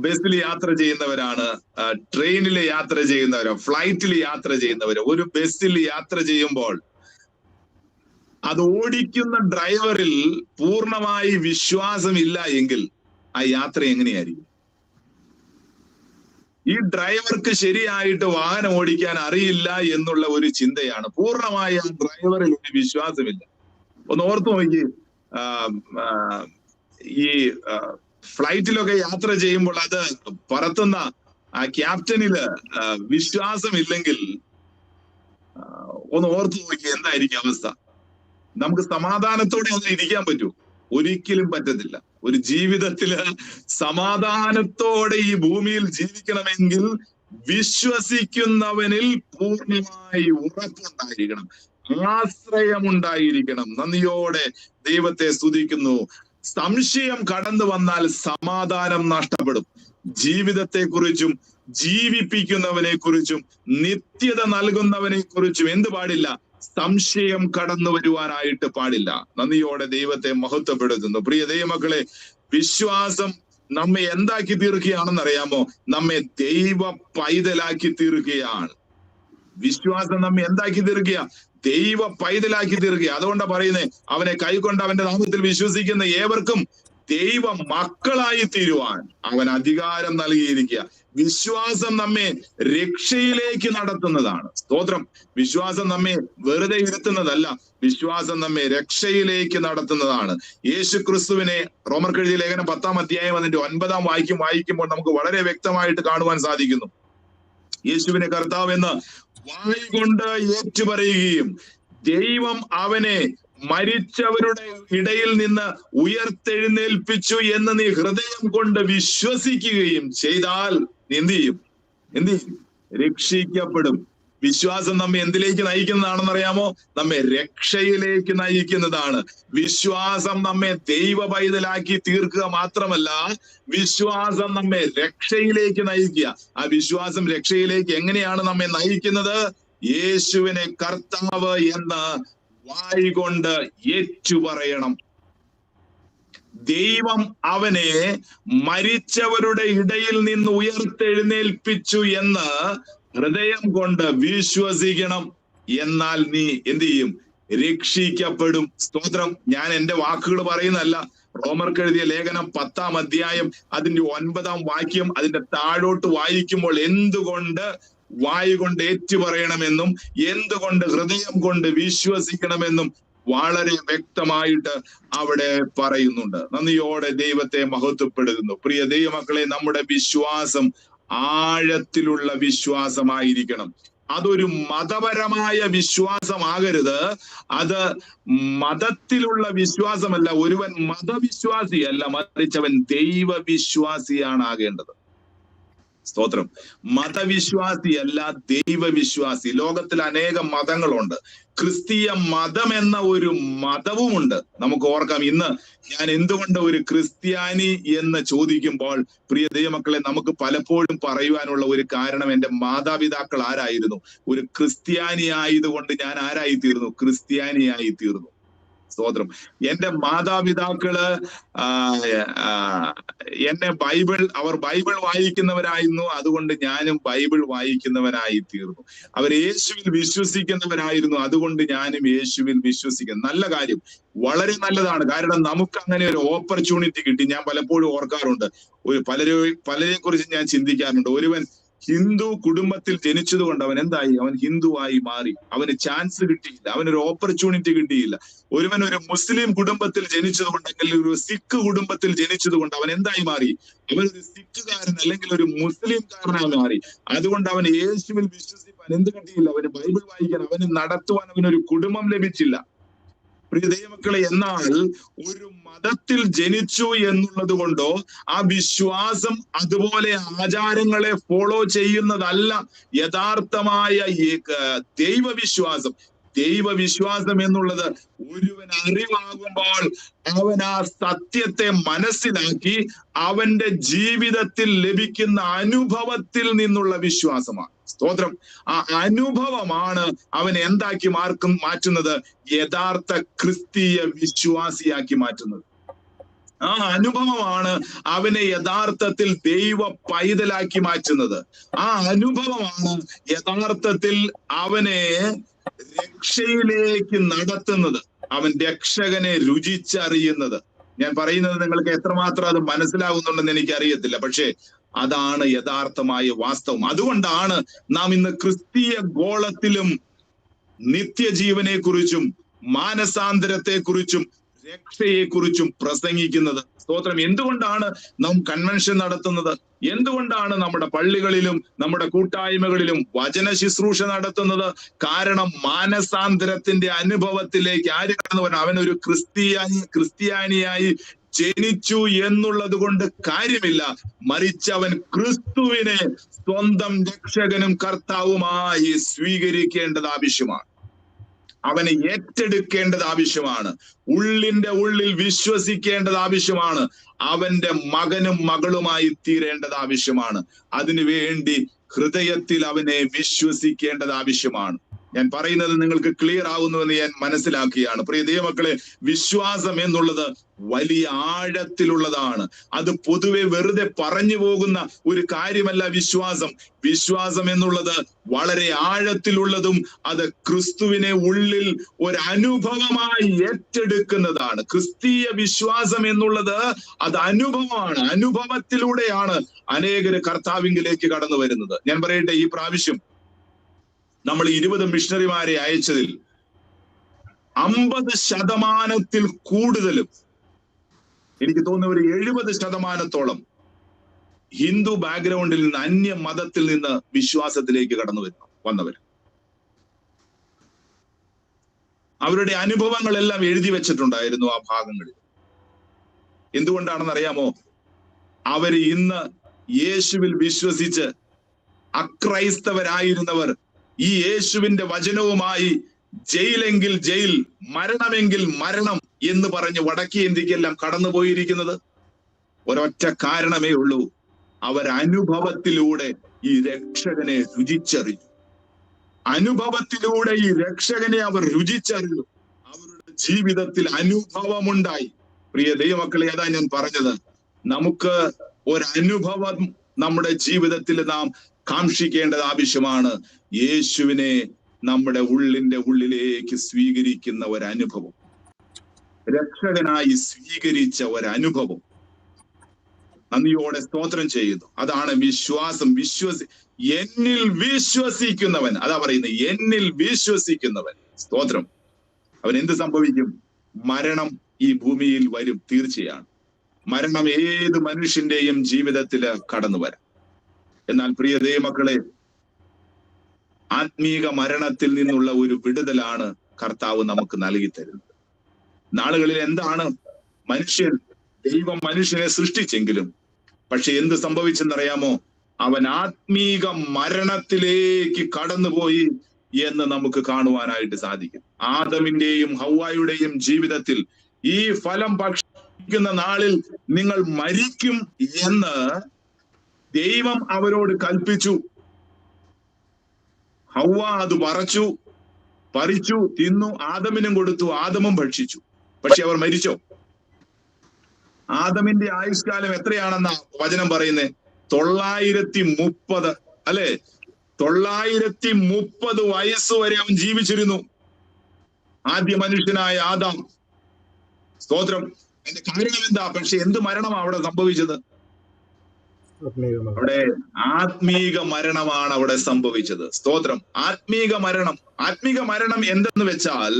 ബസ്സിൽ യാത്ര ചെയ്യുന്നവരാണ്, ട്രെയിനിൽ യാത്ര ചെയ്യുന്നവരോ, ഫ്ലൈറ്റിൽ യാത്ര ചെയ്യുന്നവരോ. ഒരു ബസ്സിൽ യാത്ര ചെയ്യുമ്പോൾ അത് ഓടിക്കുന്ന ഡ്രൈവറിൽ പൂർണ്ണമായി വിശ്വാസമില്ല എങ്കിൽ ആ യാത്ര എങ്ങനെയായിരിക്കും? ഈ ഡ്രൈവർക്ക് ശരിയായിട്ട് വാഹനം ഓടിക്കാൻ അറിയില്ല എന്നുള്ള ഒരു ചിന്തയാണ്. പൂർണ്ണമായി ആ ഡ്രൈവറിൽ ഒരു വിശ്വാസമില്ല. ഒന്ന് ഓർത്തു നോക്കി, ഈ ഫ്ലൈറ്റിലൊക്കെ യാത്ര ചെയ്യുമ്പോൾ അത് പറത്തുന്ന ആ ക്യാപ്റ്റനില് വിശ്വാസമില്ലെങ്കിൽ ഒന്ന് ഓർത്തു നോക്കി എന്തായിരിക്കും അവസ്ഥ? നമുക്ക് സമാധാനത്തോടെ ഒന്ന് ഇരിക്കാൻ പറ്റൂ? ഒരിക്കലും പറ്റത്തില്ല. ഒരു ജീവിതത്തില് സമാധാനത്തോടെ ഈ ഭൂമിയിൽ ജീവിക്കണമെങ്കിൽ വിശ്വസിക്കുന്നവനിൽ പൂർണ്ണമായി ഉറപ്പുണ്ടായിരിക്കണം, ആശ്രയമുണ്ടായിരിക്കണം. നന്ദിയോടെ ദൈവത്തെ സ്തുതിക്കുന്നു. സംശയം കടന്നു വന്നാൽ സമാധാനം നഷ്ടപ്പെടും. ജീവിതത്തെക്കുറിച്ചും ജീവിപ്പിക്കുന്നവനെ കുറിച്ചും നിത്യത നൽകുന്നവനെ കുറിച്ചും എന്ത് പാടില്ല? സംശയം കടന്നു വരുവാനായിട്ട് പാടില്ല. നന്ദിയോടെ ദൈവത്തെ മഹത്വപ്പെടുത്തുന്നു. പ്രിയ ദൈവമക്കളെ, വിശ്വാസം നമ്മെ എന്താക്കി തീർക്കുകയാണെന്ന് അറിയാമോ? നമ്മെ ദൈവ പൈതലാക്കി തീർക്കുകയാണ്. വിശ്വാസം നമ്മെ എന്താക്കി തീർക്കുക? ദൈവ പൈതലാക്കി തീർക്കുക. അതുകൊണ്ടാണ് പറയുന്നത്, അവനെ കൈക്കൊണ്ട് അവന്റെ നാമത്തിൽ വിശ്വസിക്കുന്ന ഏവർക്കും ദൈവ മക്കളായി തീരുവാൻ അവൻ അധികാരം നൽകിയിരിക്കുക. വിശ്വാസം നമ്മെ രക്ഷയിലേക്ക് നടത്തുന്നതാണ്. സ്തോത്രം. വിശ്വാസം നമ്മെ വെറുതെ ഇരുത്തുന്നതല്ല, വിശ്വാസം നമ്മെ രക്ഷയിലേക്ക് നടത്തുന്നതാണ്. യേശു ക്രിസ്തുവിനെ റോമർക്കെഴുതിയ ലേഖനം 10-ാം അധ്യായം അതിന്റെ 9-ാം വായിക്കുമ്പോൾ നമുക്ക് വളരെ വ്യക്തമായിട്ട് കാണുവാൻ സാധിക്കുന്നു. യേശുവിനെ കർത്താവ് എന്ന് വായ് കൊണ്ട് ഏറ്റുപറയുകയും ദൈവം അവനെ മരിച്ചവരുടെ ഇടയിൽ നിന്ന് ഉയർത്തെഴുന്നേൽപ്പിച്ചു എന്ന് നീ ഹൃദയം കൊണ്ട് വിശ്വസിക്കുകയും ചെയ്താൽ എന്ത് ചെയ്യും? രക്ഷിക്കപ്പെടും. വിശ്വാസം നമ്മെ എന്തിലേക്ക് നയിക്കുന്നതാണെന്ന് അറിയാമോ? നമ്മെ രക്ഷയിലേക്ക് നയിക്കുന്നതാണ്. വിശ്വാസം നമ്മെ ദൈവ പൈതലാക്കി തീർക്കുക മാത്രമല്ല, വിശ്വാസം നമ്മെ രക്ഷയിലേക്ക് നയിക്കുക. ആ വിശ്വാസം രക്ഷയിലേക്ക് എങ്ങനെയാണ് നമ്മെ നയിക്കുന്നത്? യേശുവിനെ കർത്താവ് എന്ന് വായ് കൊണ്ട് ഏറ്റുപറയണം. ദൈവം അവനെ മരിച്ചവരുടെ ഇടയിൽ നിന്ന് ഉയർത്തെഴുന്നേൽപ്പിച്ചു എന്ന് ഹൃദയം കൊണ്ട് വിശ്വസിക്കണം. എന്നാൽ നീ എന്ത് ചെയ്യും? രക്ഷിക്കപ്പെടും. സ്തോത്രം. ഞാൻ എന്റെ വാക്കുകൾ പറയുന്നതല്ല. റോമർക്കെഴുതിയ ലേഖനം 10-ാം അധ്യായം അതിന്റെ 9-ാം വാക്യം അതിന്റെ താഴോട്ട് വായിക്കുമ്പോൾ എന്തുകൊണ്ട് വായ് കൊണ്ട് ഏറ്റുപറയണമെന്നും എന്തുകൊണ്ട് ഹൃദയം കൊണ്ട് വിശ്വസിക്കണമെന്നും വളരെ വ്യക്തമായിട്ട് അവിടെ പറയുന്നുണ്ട്. നന്ദിയോടെ ദൈവത്തെ മഹത്വപ്പെടുത്തുന്നു. പ്രിയ ദൈവമക്കളെ, നമ്മുടെ വിശ്വാസം ആഴത്തിലുള്ള വിശ്വാസമായിരിക്കണം. അതൊരു മതപരമായ വിശ്വാസമാകരുത്. അത് മതത്തിലുള്ള വിശ്വാസമല്ല. ഒരുവൻ മതവിശ്വാസിയല്ല, മറിച്ചവൻ ദൈവവിശ്വാസിയാണ് ആകേണ്ടത്. സ്തോത്രം. മതവിശ്വാസിയല്ല, ദൈവവിശ്വാസി. ലോകത്തിൽ അനേകം മതങ്ങളുണ്ട്. ക്രിസ്തീയ മതം എന്ന ഒരു മതവുമുണ്ട്. നമുക്ക് ഓർക്കാം, ഇന്ന് ഞാൻ എന്തുകൊണ്ട് ഒരു ക്രിസ്ത്യാനി എന്ന് ചോദിക്കുമ്പോൾ പ്രിയ ദൈവമക്കളെ, നമുക്ക് പലപ്പോഴും പറയുവാനുള്ള ഒരു കാരണം, എന്റെ മാതാപിതാക്കൾ ആരായിരുന്നു? ഒരു ക്രിസ്ത്യാനി ആയതുകൊണ്ട് ഞാൻ ആരായി തീർന്നു? ക്രിസ്ത്യാനിയായി തീർന്നു. സ്തോത്രം. എന്റെ മാതാപിതാക്കള് എന്നെ അവർ ബൈബിൾ വായിക്കുന്നവരായിരുന്നു, അതുകൊണ്ട് ഞാനും ബൈബിൾ വായിക്കുന്നവനായി തീർന്നു. അവർ യേശുവിൽ വിശ്വസിക്കുന്നവരായിരുന്നു, അതുകൊണ്ട് ഞാനും യേശുവിൽ വിശ്വസിക്കുന്നു. നല്ല കാര്യം, വളരെ നല്ലതാണ്. കാരണം നമുക്ക് അങ്ങനെ ഒരു ഓപ്പർച്യൂണിറ്റി കിട്ടി. ഞാൻ പലപ്പോഴും ഓർക്കാറുണ്ട്, പലരെ കുറിച്ച് ഞാൻ ചിന്തിക്കാറുണ്ട്. ഒരുവൻ ഹിന്ദു കുടുംബത്തിൽ ജനിച്ചതുകൊണ്ട് അവൻ എന്തായി? അവൻ ഹിന്ദുവായി മാറി. അവന് ചാൻസ് കിട്ടിയില്ല, അവനൊരു ഓപ്പർച്യൂണിറ്റി കിട്ടിയില്ല. ഒരുവൻ ഒരു മുസ്ലിം കുടുംബത്തിൽ ജനിച്ചതുകൊണ്ട്, അല്ലെങ്കിൽ ഒരു സിഖ് കുടുംബത്തിൽ ജനിച്ചതുകൊണ്ട് അവൻ എന്തായി മാറി? അവനൊരു സിഖുകാരൻ അല്ലെങ്കിൽ ഒരു മുസ്ലിംകാരനായി മാറി. അതുകൊണ്ട് അവൻ യേശുവിൽ വിശ്വസിക്കാൻ എന്ത് കിട്ടിയില്ല? അവന് ബൈബിൾ വായിക്കാൻ, അവന് നടത്തുവാൻ അവനൊരു കുടുംബം ലഭിച്ചില്ല. പ്രിയ ദൈവമക്കളെ, എന്നാൽ ഒരു മതത്തിൽ ജനിച്ചു എന്നുള്ളത് കൊണ്ടോ ആ വിശ്വാസം അതുപോലെ ആചാരങ്ങളെ ഫോളോ ചെയ്യുന്നതല്ല യഥാർത്ഥമായ ദൈവവിശ്വാസം. ദൈവവിശ്വാസം എന്നുള്ളത് ഒരുവൻ അറിവാകുമ്പോൾ അവൻ ആ സത്യത്തെ മനസ്സിലാക്കി അവന്റെ ജീവിതത്തിൽ ലഭിക്കുന്ന അനുഭവത്തിൽ നിന്നുള്ള വിശ്വാസമാണ്. സ്തോത്രം. ആ അനുഭവമാണ് അവൻ എന്താക്കി മാറ്റുന്നത്? യഥാർത്ഥ ക്രിസ്തീയ വിശ്വാസിയാക്കി മാറ്റുന്നത്. ആ അനുഭവമാണ് അവനെ യഥാർത്ഥത്തിൽ ദൈവ പൈതലാക്കി മാറ്റുന്നത്. ആ അനുഭവമാണ് യഥാർത്ഥത്തിൽ അവനെ രക്ഷയിലേക്ക് നടത്തുന്നത്, അവൻ രക്ഷകനെ രുചിച്ചറിയുന്നത്. ഞാൻ പറയുന്നത് നിങ്ങൾക്ക് എത്രമാത്രം അത് മനസ്സിലാകുന്നുണ്ടെന്ന് എനിക്കറിയത്തില്ല, പക്ഷേ അതാണ് യഥാർത്ഥമായ വാസ്തവം. അതുകൊണ്ടാണ് നാം ഇന്ന് ക്രിസ്തീയ ഗോളത്തിലും നിത്യജീവനെ കുറിച്ചും മാനസാന്തരത്തെ കുറിച്ചും രക്ഷയെക്കുറിച്ചും പ്രസംഗിക്കുന്നത്. സ്തോത്രം. എന്തുകൊണ്ടാണ് നാം കൺവെൻഷൻ നടത്തുന്നത്? എന്തുകൊണ്ടാണ് നമ്മുടെ പള്ളികളിലും നമ്മുടെ കൂട്ടായ്മകളിലും വചന ശുശ്രൂഷ നടത്തുന്നത്? കാരണം മാനസാന്തരത്തിന്റെ അനുഭവത്തിലേക്ക് ആര് കടന്നു വരണം? അവനൊരു ക്രിസ്ത്യാനിയായി ജനിച്ചു എന്നുള്ളത് കൊണ്ട് കാര്യമില്ല, മറിച്ചവൻ ക്രിസ്തുവിനെ സ്വന്തം രക്ഷകനും കർത്താവുമായി സ്വീകരിക്കേണ്ടത് ആവശ്യമാണ്. അവനെ ഏറ്റെടുക്കേണ്ടത് ആവശ്യമാണ്. ഉള്ളിന്റെ ഉള്ളിൽ വിശ്വസിക്കേണ്ടത് ആവശ്യമാണ്. അവന്റെ മകനും മകളുമായി തീരേണ്ടത് ആവശ്യമാണ്. അതിനുവേണ്ടി ഹൃദയത്തിൽ അവനെ വിശ്വസിക്കേണ്ടത് ആവശ്യമാണ്. ഞാൻ പറയുന്നത് നിങ്ങൾക്ക് ക്ലിയർ ആവുന്നുവെന്ന് ഞാൻ മനസ്സിലാക്കുകയാണ്. പ്രിയ ദൈവമക്കളെ, വിശ്വാസം എന്നുള്ളത് വലിയ ആഴത്തിലുള്ളതാണ്. അത് പൊതുവെ വെറുതെ പറഞ്ഞു പോകുന്ന ഒരു കാര്യമല്ല. വിശ്വാസം എന്നുള്ളത് വളരെ ആഴത്തിലുള്ളതും അത് ക്രിസ്തുവിനെ ഉള്ളിൽ ഒരു അനുഭവമായി ഏറ്റെടുക്കുന്നതാണ്. ക്രിസ്തീയ വിശ്വാസം എന്നുള്ളത് അത് അനുഭവമാണ്. അനുഭവത്തിലൂടെയാണ് അനേകര് കർത്താവിങ്കിലേക്ക് കടന്നു വരുന്നത്. ഞാൻ പറയട്ടെ, ഈ പ്രാവശ്യം നമ്മൾ 20 മിഷണറിമാരെ അയച്ചതിൽ 50% കൂടുതലും, എനിക്ക് തോന്നുന്ന ഒരു 70% ഹിന്ദു ബാക്ക്ഗ്രൗണ്ടിൽ നിന്ന്, അന്യ മതത്തിൽ നിന്ന് വിശ്വാസത്തിലേക്ക് കടന്നു വന്നവർ. അവരുടെ അനുഭവങ്ങളെല്ലാം എഴുതി വെച്ചിട്ടുണ്ടായിരുന്നു ആ ഭാഗങ്ങളിൽ. എന്തുകൊണ്ടാണെന്ന് അറിയാമോ? അവര് ഇന്ന് യേശുവിൽ വിശ്വസിച്ച് അക്രൈസ്തവരായിരുന്നവർ ഈ യേശുവിന്റെ വചനവുമായി ജയിലെങ്കിൽ ജയിൽ, മരണമെങ്കിൽ മരണം എന്ന് പറഞ്ഞ് വടക്കേ ഇന്ത്യക്കെല്ലാം കടന്നുപോയിരിക്കുന്നത് ഒരൊറ്റ കാരണമേ ഉള്ളൂ. അവരനുഭവത്തിലൂടെ ഈ രക്ഷകനെ രുചിച്ചറിഞ്ഞു. അനുഭവത്തിലൂടെ ഈ രക്ഷകനെ അവർ രുചിച്ചറിഞ്ഞു. അവരുടെ ജീവിതത്തിൽ അനുഭവമുണ്ടായി. പ്രിയ ദൈവമക്കളെ, അതാ ഞാൻ പറഞ്ഞത്, നമുക്ക് ഒരനുഭവം നമ്മുടെ ജീവിതത്തിൽ നാം കാക്ഷിക്കേണ്ടത് ആവശ്യമാണ്. യേശുവിനെ നമ്മുടെ ഉള്ളിന്റെ ഉള്ളിലേക്ക് സ്വീകരിക്കുന്ന ഒരനുഭവം, രക്ഷകനായി സ്വീകരിച്ച ഒരനുഭവം. നന്ദിയോടെ സ്തോത്രം ചെയ്യുന്നു. അതാണ് വിശ്വാസം. എന്നിൽ വിശ്വസിക്കുന്നവൻ, അതാ പറയുന്നത്, എന്നിൽ വിശ്വസിക്കുന്നവൻ. സ്തോത്രം. അവൻ എന്ത് സംഭവിക്കും? മരണം ഈ ഭൂമിയിൽ വരും, തീർച്ചയാണ്. മരണം ഏത് മനുഷ്യന്റെയും ജീവിതത്തിൽ കടന്നു വരാം. എന്നാൽ പ്രിയ ദൈവമക്കളെ, ആത്മീക മരണത്തിൽ നിന്നുള്ള ഒരു വിടുതലാണ് കർത്താവ് നമുക്ക് നൽകി തരുന്നത്. നാളുകളിൽ എന്താണ് ദൈവം മനുഷ്യനെ സൃഷ്ടിച്ചെങ്കിലും, പക്ഷെ എന്ത് സംഭവിച്ചെന്നറിയാമോ? അവൻ ആത്മീക മരണത്തിലേക്ക് കടന്നുപോയി എന്ന് നമുക്ക് കാണുവാനായിട്ട് സാധിക്കും. ആദമിന്റെയും ഹവ്വായുടെയും ജീവിതത്തിൽ ഈ ഫലം ഭക്ഷിക്കുന്ന നാളിൽ നിങ്ങൾ മരിക്കും എന്ന് ദൈവം അവരോട് കൽപ്പിച്ചു. ഹവ്വ അത് പറിച്ചു, തിന്നു, ആദമിനും കൊടുത്തു, ആദമും ഭക്ഷിച്ചു. പക്ഷെ അവർ മരിച്ചോ? ആദമിന്റെ ആയുഷ്കാലം എത്രയാണെന്ന വചനം പറയുന്നേ? 930, അല്ലെ? 930 വയസ്സ് വരെ അവൻ ജീവിച്ചിരുന്നു, ആദ്യ മനുഷ്യനായ ആദാം. സ്തോത്രം. അതിന്റെ കാരണം എന്താ? പക്ഷെ എന്ത് മരണമാണ് അവിടെ സംഭവിച്ചത്? അവിടെ ആത്മീക മരണമാണ് അവിടെ സംഭവിച്ചത്. സ്തോത്രം. ആത്മീക മരണം എന്തെന്ന് വെച്ചാൽ,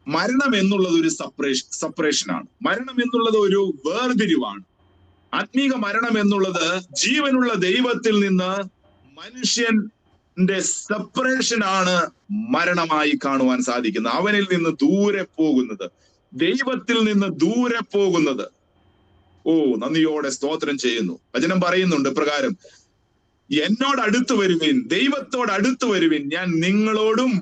മരണം എന്നുള്ളത് ഒരു സെപ്പറേഷനാണ്. മരണം എന്നുള്ളത് ഒരു വേർതിരിവാണ്. ആത്മീക മരണം എന്നുള്ളത് ജീവനുള്ള ദൈവത്തിൽ നിന്ന് മനുഷ്യന്റെ സെപ്പറേഷനാണ് മരണമായി കാണുവാൻ സാധിക്കുന്നത്. അവനിൽ നിന്ന് ദൂരെ പോകുന്നത്, ദൈവത്തിൽ നിന്ന് ദൂരെ പോകുന്നത്. ഓ, നന്ദിയോടെ സ്തോത്രം ചെയ്യുന്നു. വചനം പറയുന്നുണ്ട് പ്രകാരം, എന്നോട് അടുത്തു വരുവിൻ, ദൈവത്തോട് അടുത്തു വരുവിൻ, ഞാൻ നിങ്ങളോടും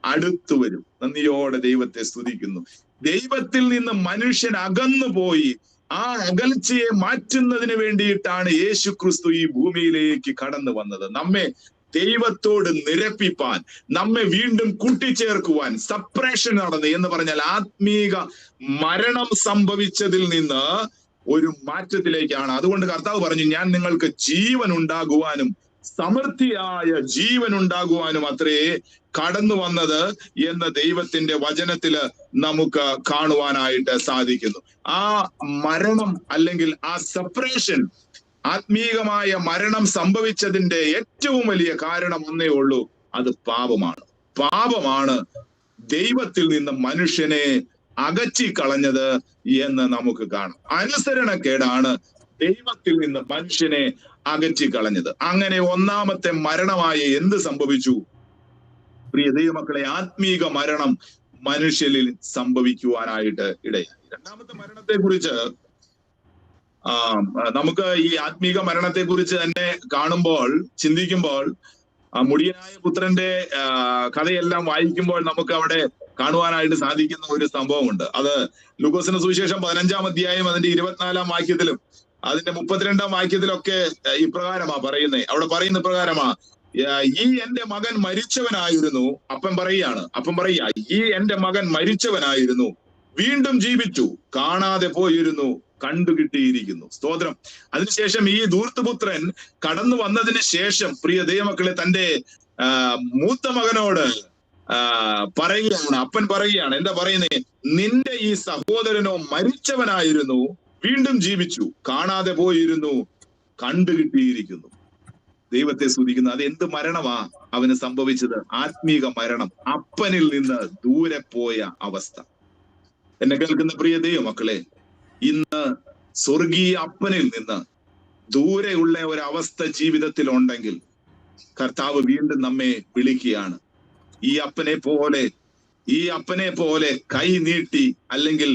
അടുത്തു വരും. നന്ദിയോടെ ദൈവത്തെ സ്തുതിക്കുന്നു. ദൈവത്തിൽ നിന്ന് മനുഷ്യൻ അകന്നു പോയി ആ അകൽച്ചയെ മാറ്റുന്നതിന് വേണ്ടിയിട്ടാണ് യേശു ക്രിസ്തു ഈ ഭൂമിയിലേക്ക് കടന്നു വന്നത്. നമ്മെ ദൈവത്തോട് നിരപ്പിപ്പാൻ, നമ്മെ വീണ്ടും കൂട്ടിച്ചേർക്കുവാൻ. സെപ്പറേഷൻ നടന്നു എന്ന് പറഞ്ഞാൽ ആത്മീക മരണം സംഭവിച്ചതിൽ നിന്ന് ഒരു മാറ്റത്തിലേക്കാണ്. അതുകൊണ്ട് കർത്താവ് പറഞ്ഞു, ഞാൻ നിങ്ങൾക്ക് ജീവൻ ഉണ്ടാകുവാനും സമൃദ്ധിയായ ജീവൻ ഉണ്ടാകുവാനും അത്രേ കടന്നു വന്നത് എന്ന് ദൈവത്തിന്റെ വചനത്തില് നമുക്ക് കാണുവാനായിട്ട് സാധിക്കുന്നു. ആ മരണം അല്ലെങ്കിൽ ആ സെപ്പറേഷൻ, ആത്മീകമായ മരണം സംഭവിച്ചതിന്റെ ഏറ്റവും വലിയ കാരണം ഒന്നേ ഉള്ളൂ, അത് പാപമാണ്. പാപമാണ് ദൈവത്തിൽ നിന്ന് മനുഷ്യനെ അകറ്റിക്കളഞ്ഞത് എന്ന് നമുക്ക് കാണാം. അനുസരണക്കേടാണ് ദൈവത്തിൽ നിന്ന് മനുഷ്യനെ അകറ്റിക്കളഞ്ഞത്. അങ്ങനെ ഒന്നാമത്തെ മരണമായ എന്ത് സംഭവിച്ചു? പ്രിയ ദൈവമക്കളെ, ആത്മീക മരണം മനുഷ്യരിൽ സംഭവിക്കുവാനായിട്ട് ഇടയായി. രണ്ടാമത്തെ മരണത്തെ കുറിച്ച് നമുക്ക് ഈ ആത്മീക മരണത്തെ കുറിച്ച് തന്നെ കാണുമ്പോൾ, ചിന്തിക്കുമ്പോൾ, മുടിയനായ പുത്രന്റെ കഥയെല്ലാം വായിക്കുമ്പോൾ നമുക്ക് അവിടെ കാണുവാനായിട്ട് സാധിക്കുന്ന ഒരു സംഭവമുണ്ട്. അത് ലൂക്കോസിന്റെ സുവിശേഷം 15-ാം അധ്യായം അതിന്റെ 24-ാം വാക്യത്തിലും അതിന്റെ 32-ാം വാക്യത്തിലൊക്കെ ഇപ്രകാരമാ പറയുന്നത്. അവിടെ പറയുന്ന പ്രകാരമാ, ഈ എന്റെ മകൻ മരിച്ചവനായിരുന്നു. അപ്പൻ പറയാ, ഈ എന്റെ മകൻ മരിച്ചവനായിരുന്നു, വീണ്ടും ജീവിച്ചു, കാണാതെ പോയിരുന്നു, കണ്ടുകിട്ടിയിരിക്കുന്നു. സ്തോത്രം. അതിനുശേഷം ഈ ധൂർത്തപുത്രൻ കടന്നു വന്നതിന് ശേഷം പ്രിയ ദൈവമക്കളെ തന്റെ മൂത്ത മകനോട് പറയുകയാണ്, അപ്പൻ പറയുകയാണ്, എന്താ പറയുന്നേ? നിന്റെ ഈ സഹോദരനോ മരിച്ചവനായിരുന്നു, വീണ്ടും ജീവിച്ചു, കാണാതെ പോയിരുന്നു, കണ്ടുകിട്ടിയിരിക്കുന്നു. ദൈവത്തെ സ്തുതിക്കുന്നു. അത് എന്ത് മരണമാ അവന് സംഭവിച്ചത്? ആത്മീക മരണം. അപ്പനിൽ നിന്ന് ദൂരെ പോയ അവസ്ഥ. എന്നെ കേൾക്കുന്ന പ്രിയ ദൈവമക്കളെ, ഇന്ന് സ്വർഗീയ അപ്പനിൽ നിന്ന് ദൂരെയുള്ള ഒരവസ്ഥ ജീവിതത്തിൽ ഉണ്ടെങ്കിൽ കർത്താവ് വീണ്ടും നമ്മെ വിളിക്കുകയാണ്. ഈ അപ്പനെ പോലെ കൈ നീട്ടി അല്ലെങ്കിൽ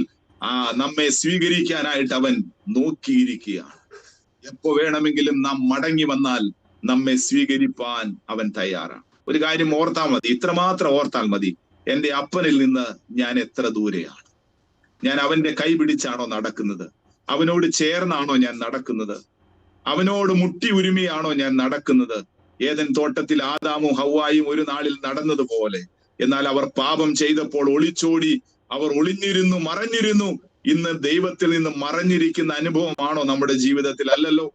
നമ്മെ സ്വീകരിക്കാനായിട്ട് അവൻ നോക്കിയിരിക്കുകയാണ്. എപ്പോ വേണമെങ്കിലും നാം മടങ്ങി വന്നാൽ നമ്മെ സ്വീകരിപ്പാൻ അവൻ തയ്യാറാണ്. ഒരു കാര്യം ഓർത്താൽ മതി, ഇത്രമാത്രം ഓർത്താൽ മതി, എന്റെ അപ്പനിൽ നിന്ന് ഞാൻ എത്ര ദൂരെയാണ്. ഞാൻ അവന്റെ കൈ പിടിച്ചാണോ നടക്കുന്നത്? അവനോട് ചേർന്നാണോ ഞാൻ നടക്കുന്നത്? അവനോട് മുട്ടി ഉരുമിയാണോ ഞാൻ നടക്കുന്നത്? ഏദൻ തോട്ടത്തിൽ ആദാമും ഹവ്വായും ഒരു നാളിൽ നടന്നതുപോലെ. എന്നാൽ അവർ പാപം ചെയ്തപ്പോൾ ഒളിച്ചോടി, അവർ ഒളിഞ്ഞിരുന്നു, മറഞ്ഞിരുന്നു. ഇന്ന് ദൈവത്തിൽ നിന്ന് മറഞ്ഞിരിക്കുന്ന അനുഭവമാണോ നമ്മുടെ ജീവിതത്തിൽ? അല്ലല്ലോ.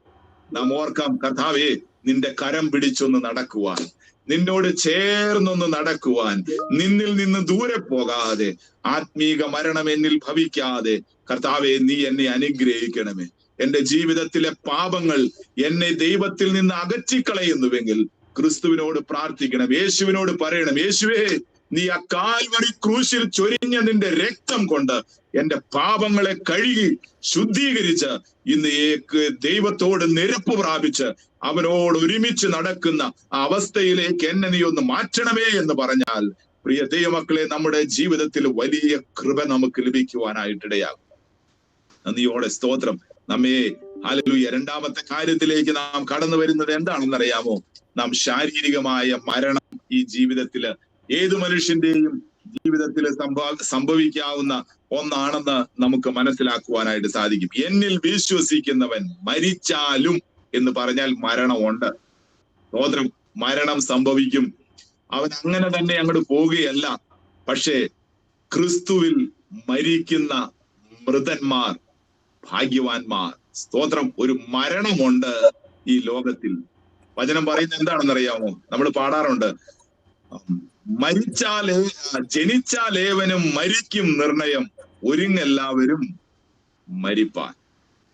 നാം ഓർക്കാം, കർത്താവേ, നിന്റെ കരം പിടിച്ചൊന്ന് നടക്കുവാൻ, നിന്നോട് ചേർന്നൊന്ന് നടക്കുവാൻ, നിന്നിൽ നിന്ന് ദൂരെ പോകാതെ, ആത്മീക മരണം എന്നിൽ ഭവിക്കാതെ കർത്താവെ നീ എന്നെ അനുഗ്രഹിക്കണമേ. എന്റെ ജീവിതത്തിലെ പാപങ്ങൾ എന്നെ ദൈവത്തിൽ നിന്ന് അകറ്റിക്കളയുന്നുവെങ്കിൽ ക്രിസ്തുവിനോട് പ്രാർത്ഥിക്കണം, യേശുവിനോട് പറയണം, യേശുവേ, നീ ആ കാൽവരി ക്രൂശിൽ ചൊരിഞ്ഞ നിന്റെ രക്തം കൊണ്ട് എന്റെ പാപങ്ങളെ കഴുകി ശുദ്ധീകരിച്ച് ഇന്ന് ദൈവത്തോട് നിരപ്പ് പ്രാപിച്ച് അവനോട് ഒരുമിച്ച് നടക്കുന്ന അവസ്ഥയിലേക്ക് എന്നെ നീ ഒന്ന് മാറ്റണമേ എന്ന് പറഞ്ഞാൽ പ്രിയ ദൈവമക്കളെ, നമ്മുടെ ജീവിതത്തിൽ വലിയ കൃപ നമുക്ക് ലഭിക്കുവാനായിട്ടിടയാകും. നന്ദിയോടെ സ്തോത്രം. നമ്മെ ഹല്ലേലൂയ. രണ്ടാമത്തെ കാര്യത്തിലേക്ക് നാം കടന്നു വരുന്നത് എന്താണെന്നറിയാമോ? നാം ശാരീരികമായ മരണം ഈ ജീവിതത്തില് ഏതു മനുഷ്യന്റെയും ജീവിതത്തിൽ സംഭവിക്കാവുന്ന ഒന്നാണെന്ന് നമുക്ക് മനസ്സിലാക്കുവാനായിട്ട് സാധിക്കും. എന്നിൽ വിശ്വസിക്കുന്നവൻ മരിച്ചാലും എന്ന് പറഞ്ഞാൽ മരണമുണ്ട്. സ്തോത്രം. മരണം സംഭവിക്കും. അവൻ അങ്ങനെ തന്നെ അങ്ങോട്ട് പോവുകയല്ല. പക്ഷേ ക്രിസ്തുവിൽ മരിക്കുന്ന മൃതന്മാർ ഭാഗ്യവാന്മാർ. സ്തോത്രം. ഒരു മരണമുണ്ട് ഈ ലോകത്തിൽ. വചനം പറയുന്നത് എന്താണെന്നറിയാമോ? നമ്മൾ പാടാറുണ്ട്, ജനിച്ചാലേവനും മരിക്കും നിർണയം, ഒരുങ്ങെല്ലാവരും മരിപ്പാൻ.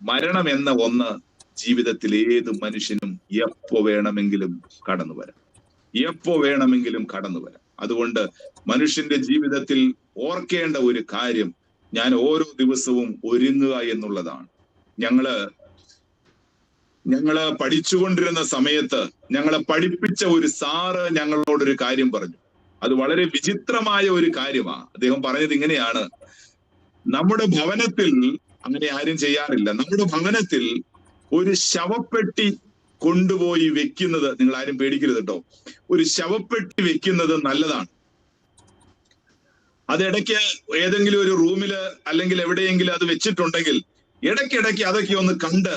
മരണം എന്ന ഒന്ന് ജീവിതത്തിൽ ഏത് മനുഷ്യനും എപ്പോ വേണമെങ്കിലും കടന്നു വരാം, എപ്പോ വേണമെങ്കിലും കടന്നു വരാം. അതുകൊണ്ട് മനുഷ്യന്റെ ജീവിതത്തിൽ ഓർക്കേണ്ട ഒരു കാര്യം, ഞാൻ ഓരോ ദിവസവും ഒരുങ്ങുക എന്നുള്ളതാണ്. ഞങ്ങള് പഠിച്ചുകൊണ്ടിരുന്ന സമയത്ത് ഞങ്ങളെ പഠിപ്പിച്ച ഒരു സാറ് ഞങ്ങളോടൊരു കാര്യം പറഞ്ഞു. അത് വളരെ വിചിത്രമായ ഒരു കാര്യമാണ്. അദ്ദേഹം പറഞ്ഞത് ഇങ്ങനെയാണ്: നമ്മുടെ ഭവനത്തിൽ, അങ്ങനെ ആരും ചെയ്യാറില്ല, നമ്മുടെ ഭവനത്തിൽ ഒരു ശവപ്പെട്ടി കൊണ്ടുപോയി വെക്കുന്നത്, നിങ്ങൾ ആരും പേടിക്കരുത് കേട്ടോ, ഒരു ശവപ്പെട്ടി വെക്കുന്നത് നല്ലതാണ്. അത് ഇടയ്ക്ക് ഏതെങ്കിലും ഒരു റൂമില് അല്ലെങ്കിൽ എവിടെയെങ്കിലും അത് വെച്ചിട്ടുണ്ടെങ്കിൽ ഇടയ്ക്കിടയ്ക്ക് അതൊക്കെ ഒന്ന് കണ്ട്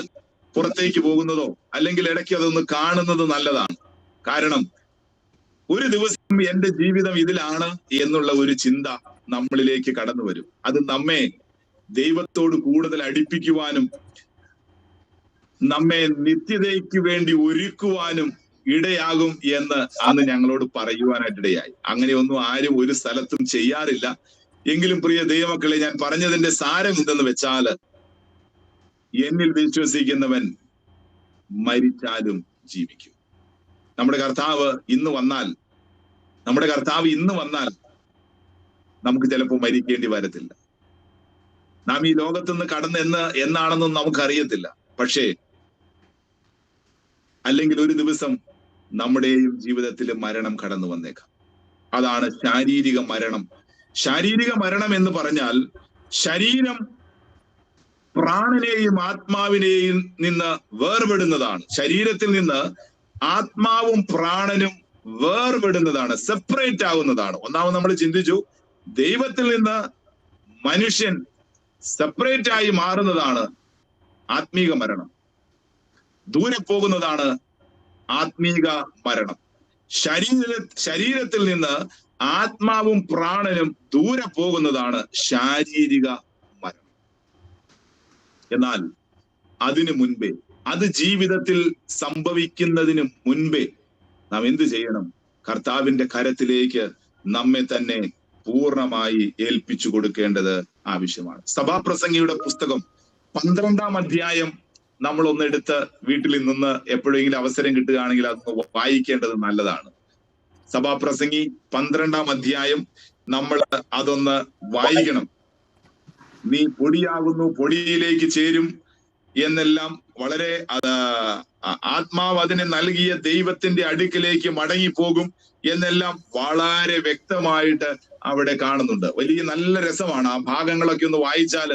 പുറത്തേക്ക് പോകുന്നതോ അല്ലെങ്കിൽ ഇടയ്ക്ക് അതൊന്ന് കാണുന്നത് നല്ലതാണ്. കാരണം ഒരു ദിവസം എന്റെ ജീവിതം ഇതിലാണ് എന്നുള്ള ഒരു ചിന്ത നമ്മളിലേക്ക് കടന്നു വരും. അത് നമ്മെ ദൈവത്തോട് കൂടുതൽ അടുപ്പിക്കുവാനും നമ്മെ നിത്യതയ്ക്ക് വേണ്ടി ഒരുക്കുവാനും ഇടയാകും എന്ന് അന്ന് ഞങ്ങളോട് പറയുവാനായിട്ടിടയായി. അങ്ങനെയൊന്നും ആരും ഒരു സ്ഥലത്തും ചെയ്യാറില്ല. എങ്കിലും പ്രിയ ദൈവമക്കളെ, ഞാൻ പറഞ്ഞതിന്റെ സാരം എന്തെന്ന് വെച്ചാല്, എന്നിൽ വിശ്വസിക്കുന്നവൻ മരിച്ചാലും ജീവിക്കും. നമ്മുടെ കർത്താവ് ഇന്ന് വന്നാൽ നമുക്ക് ചിലപ്പോൾ മരിക്കേണ്ടി വരത്തില്ല. നാം ഈ ലോകത്തുനിന്ന് കടന്ന് എന്നാണെന്നും നമുക്കറിയത്തില്ല. പക്ഷേ അല്ലെങ്കിൽ ഒരു ദിവസം നമ്മുടെയും ജീവിതത്തിൽ മരണം കടന്നു വന്നേക്കാം. അതാണ് ശാരീരിക മരണം. ശാരീരിക മരണം എന്ന് പറഞ്ഞാൽ ശരീരം പ്രാണനെയും ആത്മാവിനെയും നിന്ന് വേർപെടുന്നതാണ്. ശരീരത്തിൽ നിന്ന് ആത്മാവും പ്രാണനും വേർപെടുന്നതാണ്, സെപ്പറേറ്റ് ആകുന്നതാണ്. ഒന്നാമത് നമ്മൾ ചിന്തിച്ചു, ദൈവത്തിൽ നിന്ന് മനുഷ്യൻ സെപ്പറേറ്റ് ആയി മാറുന്നതാണ് ആത്മീക മരണം. ദൂരെ പോകുന്നതാണ് ആത്മീക മരണം. ശരീരത്തിൽ നിന്ന് ആത്മാവും പ്രാണനും ദൂരെ പോകുന്നതാണ് ശാരീരിക മരണം. എന്നാൽ അതിനു മുൻപേ, അത് ജീവിതത്തിൽ സംഭവിക്കുന്നതിന് മുൻപേ നാം എന്ത് ചെയ്യണം? കർത്താവിന്റെ കരത്തിലേക്ക് നമ്മെ തന്നെ പൂർണ്ണമായി ഏൽപ്പിച്ചു കൊടുക്കേണ്ടത് ആവശ്യമാണ്. സഭാപ്രസംഗിയുടെ പുസ്തകം 12-ാം അധ്യായം നമ്മൾ ഒന്നെടുത്ത് വീട്ടിൽ നിന്ന് എപ്പോഴെങ്കിലും അവസരം കിട്ടുകയാണെങ്കിൽ അതൊന്ന് വായിക്കേണ്ടത് നല്ലതാണ്. സഭാപ്രസംഗി 12-ാം അധ്യായം നമ്മൾ അതൊന്ന് വായിക്കണം. നീ പൊടിയാകുന്നു, പൊടിയിലേക്ക് ചേരും എന്നെല്ലാം വളരെ ആത്മാവ് അതിനെ നൽകിയ ദൈവത്തിന്റെ അടുക്കിലേക്ക് മടങ്ങിപ്പോകും എന്നെല്ലാം വളരെ വ്യക്തമായിട്ട് അവിടെ കാണുന്നുണ്ട്. വലിയ നല്ല രസമാണ് ആ ഭാഗങ്ങളൊക്കെ ഒന്ന് വായിച്ചാൽ.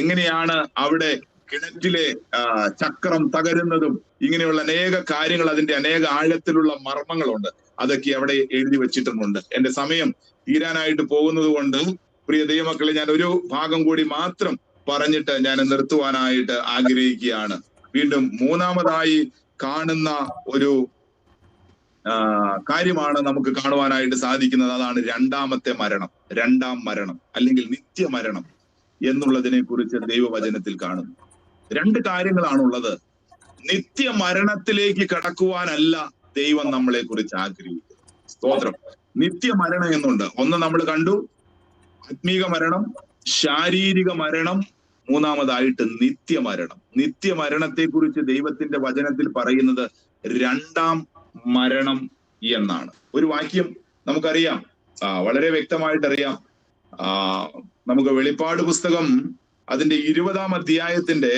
എങ്ങനെയാണ് അവിടെ കിണറ്റിലെ ചക്രം തകരുന്നതും ഇങ്ങനെയുള്ള അനേക കാര്യങ്ങൾ, അതിന്റെ അനേക ആഴത്തിലുള്ള മർമ്മങ്ങളുണ്ട്. അതൊക്കെ അവിടെ എഴുതി വെച്ചിട്ടുമുണ്ട്. എന്റെ സമയം തീരാനായിട്ട് പോകുന്നത് കൊണ്ട് പ്രിയ ദൈവമക്കളെ, ഞാൻ ഒരു ഭാഗം കൂടി മാത്രം പറഞ്ഞിട്ട് ഞാൻ നിർത്തുവാനായിട്ട് ആഗ്രഹിക്കുകയാണ്. വീണ്ടും മൂന്നാമതായി കാണുന്ന ഒരു കാര്യമാണ് നമുക്ക് കാണുവാനായിട്ട് സാധിക്കുന്നത്. അതാണ് രണ്ടാമത്തെ മരണം, രണ്ടാം മരണം അല്ലെങ്കിൽ നിത്യമരണം എന്നുള്ളതിനെ കുറിച്ച് ദൈവവചനത്തിൽ കാണുന്നു. രണ്ട് കാര്യങ്ങളാണുള്ളത്. നിത്യമരണത്തിലേക്ക് കടക്കുവാനല്ല ദൈവം നമ്മളെ കുറിച്ച് ആഗ്രഹിക്കുന്നത്. സ്തോത്രം. നിത്യമരണം എന്നുണ്ട്. ഒന്ന് നമ്മൾ കണ്ടു, ആത്മീക മരണം, ശാരീരിക മരണം, മൂന്നാമതായിട്ട് നിത്യമരണം. നിത്യമരണത്തെ കുറിച്ച് ദൈവത്തിന്റെ വചനത്തിൽ പറയുന്നത് രണ്ടാം മരണം എന്നാണ്. ഒരു വാക്യം നമുക്കറിയാം, വളരെ വ്യക്തമായിട്ടറിയാം. നമുക്ക് വെളിപ്പാട് പുസ്തകം അതിന്റെ 20-ാം അധ്യായത്തിന്റെ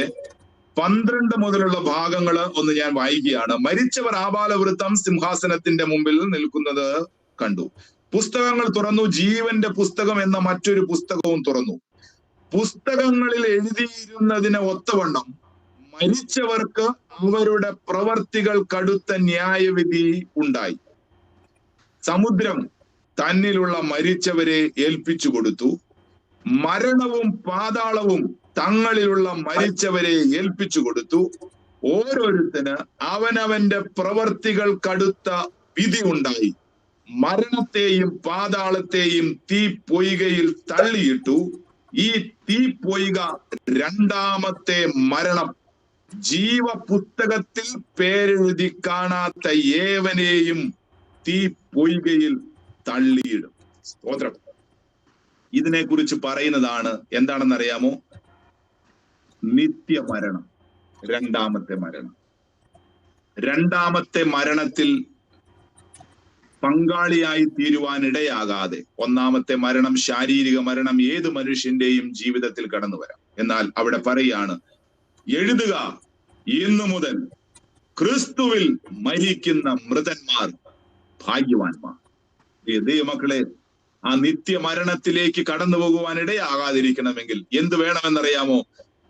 12 മുതലുള്ള ഭാഗങ്ങൾ ഒന്ന് ഞാൻ വായിക്കുകയാണ്. മരിച്ചവർ ആബാലവൃത്തം സിംഹാസനത്തിന്റെ മുമ്പിൽ നിൽക്കുന്നത് കണ്ടു. പുസ്തകങ്ങൾ തുറന്നു, ജീവന്റെ പുസ്തകം എന്ന മറ്റൊരു പുസ്തകവും തുറന്നു. പുസ്തകങ്ങളിൽ എഴുതിയിരുന്നതിന് ഒത്തവണ്ണം മരിച്ചവർക്ക് അവരുടെ പ്രവർത്തികൾ കടുത്ത ന്യായവിധി ഉണ്ടായി. സമുദ്രം തന്നിലുള്ള മരിച്ചവരെ ഏൽപ്പിച്ചു കൊടുത്തു. മരണവും പാതാളവും തങ്ങളിലുള്ള മരിച്ചവരെ ഏൽപ്പിച്ചു കൊടുത്തു. ഓരോരുത്തന് അവനവന്റെ പ്രവർത്തികൾ കടുത്ത വിധി ഉണ്ടായി. മരണത്തെയും പാതാളത്തെയും തീപ്പൊയ്കയിൽ തള്ളിയിട്ടു. ഈ തീപ്പൊയ്ക രണ്ടാമത്തെ മരണം. ജീവപുസ്തകത്തിൽ പേരെഴുതി കാണാത്ത ഏവനെയും തീപ്പൊയ്കയിൽ തള്ളിയിടും. സ്തോത്രം. ഇതിനെക്കുറിച്ച് പറയുന്നതാണ് എന്താണെന്നറിയാമോ? നിത്യമരണം. രണ്ടാമത്തെ മരണം. രണ്ടാമത്തെ മരണത്തിൽ പങ്കാളിയായി തീരുവാൻ ഇടയാകാതെ, ഒന്നാമത്തെ മരണം, ശാരീരിക മരണം ഏത് മനുഷ്യന്റെയും ജീവിതത്തിൽ കടന്നു വരാം. എന്നാൽ അവിടെ പറയാണ്, എഴുതുക, ഇന്നു മുതൽ ക്രിസ്തുവിൽ മരിക്കുന്ന മൃതന്മാർ ഭാഗ്യവാന്മാർ. ദൈവമക്കളെ, ആ നിത്യമരണത്തിലേക്ക് കടന്നു പോകുവാൻ ഇടയാകാതിരിക്കണമെങ്കിൽ എന്ത് വേണമെന്നറിയാമോ?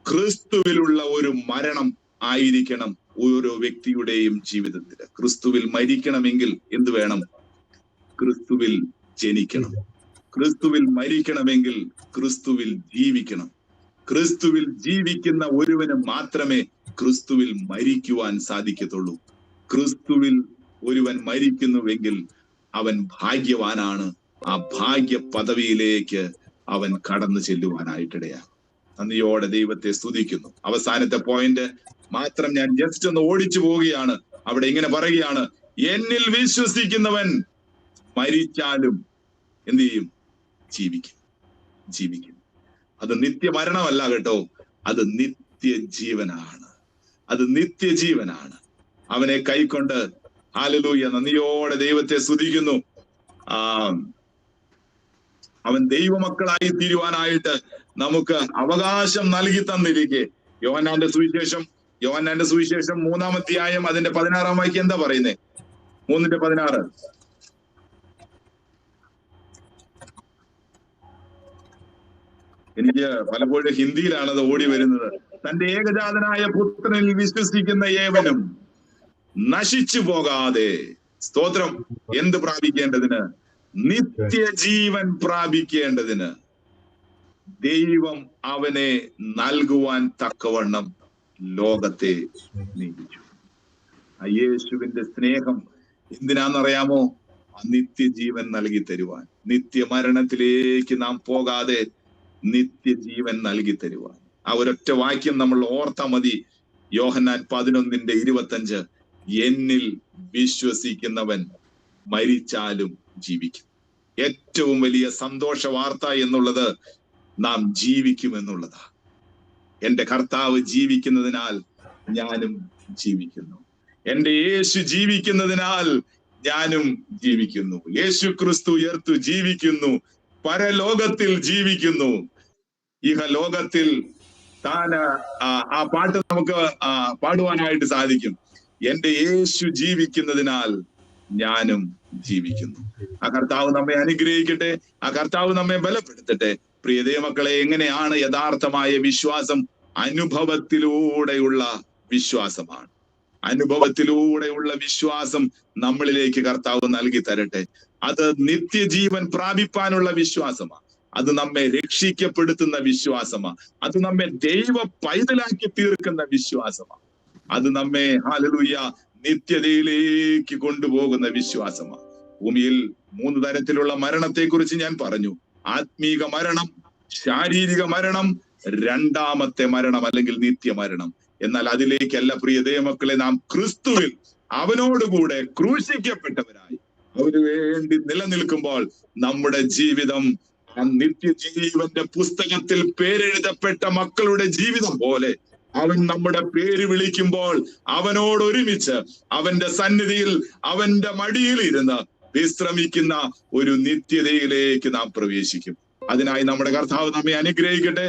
ക്രിസ്തുവിലുള്ള ഒരു മരണം ആയിരിക്കണം ഓരോ വ്യക്തിയുടെയും ജീവിതത്തിൽ. ക്രിസ്തുവിൽ മരിക്കണമെങ്കിൽ എന്ത് വേണം? ക്രിസ്തുവിൽ ജനിക്കണം. ക്രിസ്തുവിൽ മരിക്കണമെങ്കിൽ ക്രിസ്തുവിൽ ജീവിക്കണം. ക്രിസ്തുവിൽ ജീവിക്കുന്ന ഒരുവന് മാത്രമേ ക്രിസ്തുവിൽ മരിക്കുവാൻ സാധിക്കത്തുള്ളൂ. ക്രിസ്തുവിൽ ഒരുവൻ മരിക്കുന്നുവെങ്കിൽ അവൻ ഭാഗ്യവാനാണ്. ആ ഭാഗ്യ പദവിയിലേക്ക് അവൻ കടന്നു ചെല്ലുവാനായിട്ടിടയാണ്. നന്ദിയോടെ ദൈവത്തെ സ്തുതിക്കുന്നു. അവസാനത്തെ പോയിന്റ് മാത്രം ഞാൻ ജസ്റ്റ് ഒന്ന് ഓടിച്ചു പോവുകയാണ്. അവിടെ ഇങ്ങനെ പറയുകയാണ്, എന്നിൽ വിശ്വസിക്കുന്നവൻ മരിച്ചാലും എന്ത് ചെയ്യും? ജീവിക്കും. അത് നിത്യമരണമല്ല കേട്ടോ, അത് നിത്യജീവനാണ്. അത് നിത്യജീവനാണ്. അവനെ കൈക്കൊണ്ട് ഹല്ലേലൂയ, നന്ദിയോടെ ദൈവത്തെ സ്തുതിക്കുന്നു. അവൻ ദൈവമക്കളായി തീരുവാനായിട്ട് നമുക്ക് അവകാശം നൽകി തന്നിരിക്കെ, യോഹന്നാന്റെ സുവിശേഷം 3-ാം അധ്യായം അതിന്റെ 16-ാം വാക്യം എന്താ പറയുന്നേ? 3:16. എനിക്ക് പലപ്പോഴും ഹിന്ദിയിലാണത് ഓടി വരുന്നത്. തന്റെ ഏകജാതനായ പുത്രനിൽ വിശ്വസിക്കുന്ന ഏവനും നശിച്ചു പോകാതെ, സ്തോത്രം, എന്ത് പ്രാപിക്കേണ്ടതിന്? നിത്യജീവൻ പ്രാപിക്കേണ്ടതിന് ദൈവം അവനെ നൽകുവാൻ തക്കവണ്ണം ലോകത്തെ സ്നേഹിച്ചു. ആ യേശുവിന്റെ സ്നേഹം എന്തിനാന്നറിയാമോ? നിത്യജീവൻ നൽകി തരുവാൻ. നിത്യമരണത്തിലേക്ക് നാം പോകാതെ നിത്യജീവൻ നൽകി തരുവാൻ. ആ ഒരൊറ്റ വാക്യം നമ്മൾ ഓർത്താ മതി. യോഹന്നാൻ 11:25, എന്നിൽ വിശ്വസിക്കുന്നവൻ മരിച്ചാലും ജീവിക്കും. ഏറ്റവും വലിയ സന്തോഷ വാർത്ത എന്നുള്ളത് നാം ജീവിക്കുമെന്നുള്ളതാ. എന്റെ കർത്താവ് ജീവിക്കുന്നതിനാൽ ഞാനും ജീവിക്കുന്നു. എന്റെ യേശു ജീവിക്കുന്നതിനാൽ ഞാനും ജീവിക്കുന്നു. യേശു ക്രിസ്തു ഉയർത്തു ജീവിക്കുന്നു. പരലോകത്തിൽ ജീവിക്കുന്നു. ഇഹലോകത്തിൽ ആ പാട്ട് നമുക്ക് പാടുവാനായിട്ട് സാധിക്കും. എന്റെ യേശു ജീവിക്കുന്നതിനാൽ ഞാനും ജീവിക്കുന്നു. ആ കർത്താവ് നമ്മെ അനുഗ്രഹിക്കട്ടെ. ആ കർത്താവ് നമ്മെ ബലപ്പെടുത്തട്ടെ. പ്രിയ ദൈവമക്കളെ, എങ്ങനെയാണ് യഥാർത്ഥമായ വിശ്വാസം? അനുഭവത്തിലൂടെയുള്ള വിശ്വാസമാണ്. അനുഭവത്തിലൂടെയുള്ള വിശ്വാസം നമ്മളിലേക്ക് കർത്താവ് നൽകി തരട്ടെ. അത് നിത്യജീവൻ പ്രാപിപ്പാനുള്ള വിശ്വാസമാണ്. അത് നമ്മെ രക്ഷിക്കപ്പെടുത്തുന്ന വിശ്വാസമാണ്. അത് നമ്മെ ദൈവ പൈതലാക്കി തീർക്കുന്ന വിശ്വാസമാണ്. അത് നമ്മെ ഹല്ലേലൂയ നിത്യതയിലേക്ക് കൊണ്ടുപോകുന്ന വിശ്വാസമാണ്. ഭൂമിയിൽ 3 തരത്തിലുള്ള മരണത്തെക്കുറിച്ച് ഞാൻ പറഞ്ഞു. ആത്മീക മരണം, ശാരീരിക മരണം, രണ്ടാമത്തെ മരണം അല്ലെങ്കിൽ നിത്യമരണം. എന്നാൽ അതിലേക്കല്ല പ്രിയ ദൈവമക്കളെ, നാം ക്രിസ്തുവിൽ അവനോടുകൂടെ ക്രൂശിക്കപ്പെട്ടവരായി അവന് വേണ്ടി നിലനിൽക്കുമ്പോൾ നമ്മുടെ ജീവിതം ആ നിത്യജീവന്റെ പുസ്തകത്തിൽ പേരെഴുതപ്പെട്ട മക്കളുടെ ജീവിതം പോലെ അവൻ നമ്മുടെ പേര് വിളിക്കുമ്പോൾ അവനോട് ഒരുമിച്ച് അവന്റെ സന്നിധിയിൽ അവന്റെ മടിയിൽ ഇരുന്ന് വിശ്രമിക്കുന്ന ഒരു നിത്യതയിലേക്ക് നാം പ്രവേശിക്കും. അതിനായി നമ്മുടെ കർത്താവ് നമ്മെ അനുഗ്രഹിക്കട്ടെ.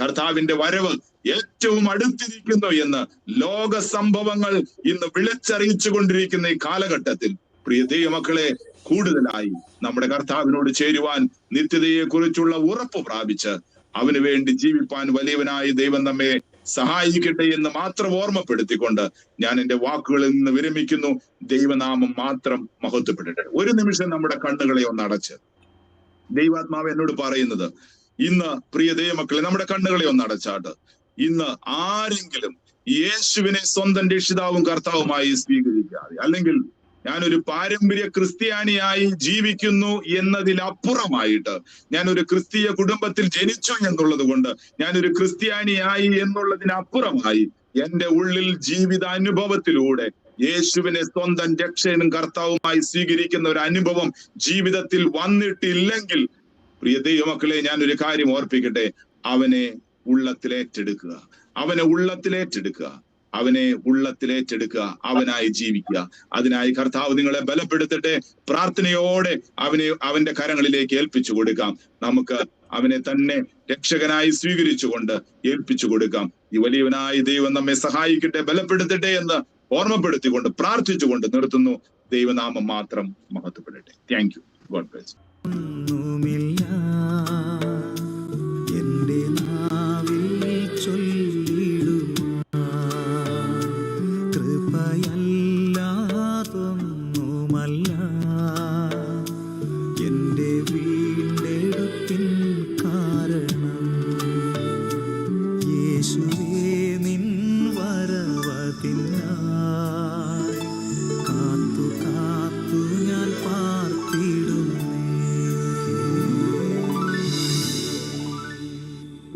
കർത്താവിന്റെ വരവ് ഏറ്റവും അടുത്തിരിക്കുന്നു എന്ന് ലോക സംഭവങ്ങൾ ഇന്ന് വിളിച്ചറിയിച്ചു കൊണ്ടിരിക്കുന്ന ഈ കാലഘട്ടത്തിൽ പ്രിയ ദൈവമക്കളെ, കൂടുതലായി നമ്മുടെ കർത്താവിനോട് ചേരുവാൻ, നിത്യതയെ കുറിച്ചുള്ള ഉറപ്പ് പ്രാപിച്ച് അവന് വേണ്ടി ജീവിപ്പാൻ വലിയവനായ ദൈവം നമ്മെ സഹായിക്കട്ടെ എന്ന് മാത്രം ഓർമ്മപ്പെടുത്തിക്കൊണ്ട് ഞാൻ എന്റെ വാക്കുകളിൽ നിന്ന് വിരമിക്കുന്നു. ദൈവനാമം മാത്രം മഹത്വപ്പെടട്ടെ. ഒരു നിമിഷം നമ്മുടെ കണ്ണുകളെ ഒന്ന് അടച്ച്, ദൈവാത്മാവ് എന്നോട് പറയുന്നത്, ഇന്ന് പ്രിയ ദൈവമക്കളെ നമ്മുടെ കണ്ണുകളെ ഒന്ന് അടച്ചാട്ട്. ഇന്ന് ആരെങ്കിലും യേശുവിനെ സ്വന്തം രക്ഷിതാവും കർത്താവുമായി സ്വീകരിക്കാതെ, അല്ലെങ്കിൽ ഞാനൊരു പാരമ്പര്യ ക്രിസ്ത്യാനിയായി ജീവിക്കുന്നു എന്നതിലപ്പുറമായിട്ട്, ഞാനൊരു ക്രിസ്തീയ കുടുംബത്തിൽ ജനിച്ചു എന്നുള്ളത് കൊണ്ട് ഞാനൊരു ക്രിസ്ത്യാനിയായി എന്നുള്ളതിനപ്പുറമായി എന്റെ ഉള്ളിൽ ജീവിതാനുഭവത്തിലൂടെ യേശുവിനെ സ്വന്തം രക്ഷകനും കർത്താവുമായി സ്വീകരിക്കുന്ന ഒരു അനുഭവം ജീവിതത്തിൽ വന്നിട്ടില്ലെങ്കിൽ, പ്രിയ ദൈവമക്കളെ, ഞാനൊരു കാര്യം ഓർപ്പിക്കട്ടെ, അവനെ ഉള്ളത്തിലേറ്റെടുക്കുക. അവനെ ഉള്ളത്തിലേറ്റെടുക്കുക. അവനെ ഉള്ളത്തിലേറ്റെടുക്കുക, അവനായി ജീവിക്കുക. അതിനായി കർത്താവ് നിങ്ങളെ ബലപ്പെടുത്തട്ടെ. പ്രാർത്ഥനയോടെ അവന്റെ കരങ്ങളിലേക്ക് ഏൽപ്പിച്ചു കൊടുക്കാം. നമുക്ക് അവനെ തന്നെ രക്ഷകനായി സ്വീകരിച്ചുകൊണ്ട് ഏൽപ്പിച്ചു കൊടുക്കാം. ഈ വലിയവനായ ദൈവം നമ്മെ സഹായിക്കട്ടെ, ബലപ്പെടുത്തട്ടെ എന്ന് ഓർമ്മപ്പെടുത്തിക്കൊണ്ട് പ്രാർത്ഥിച്ചുകൊണ്ട് നിർത്തുന്നു. ദൈവനാമം മാത്രം മഹത്വപ്പെടട്ടെ. Thank you. God bless. ഒന്നുമില്ല എന്റെ നാവിൽ ചൊല്ലിടുവാൻ, കൃപയല്ലാതൊന്നുമല്ല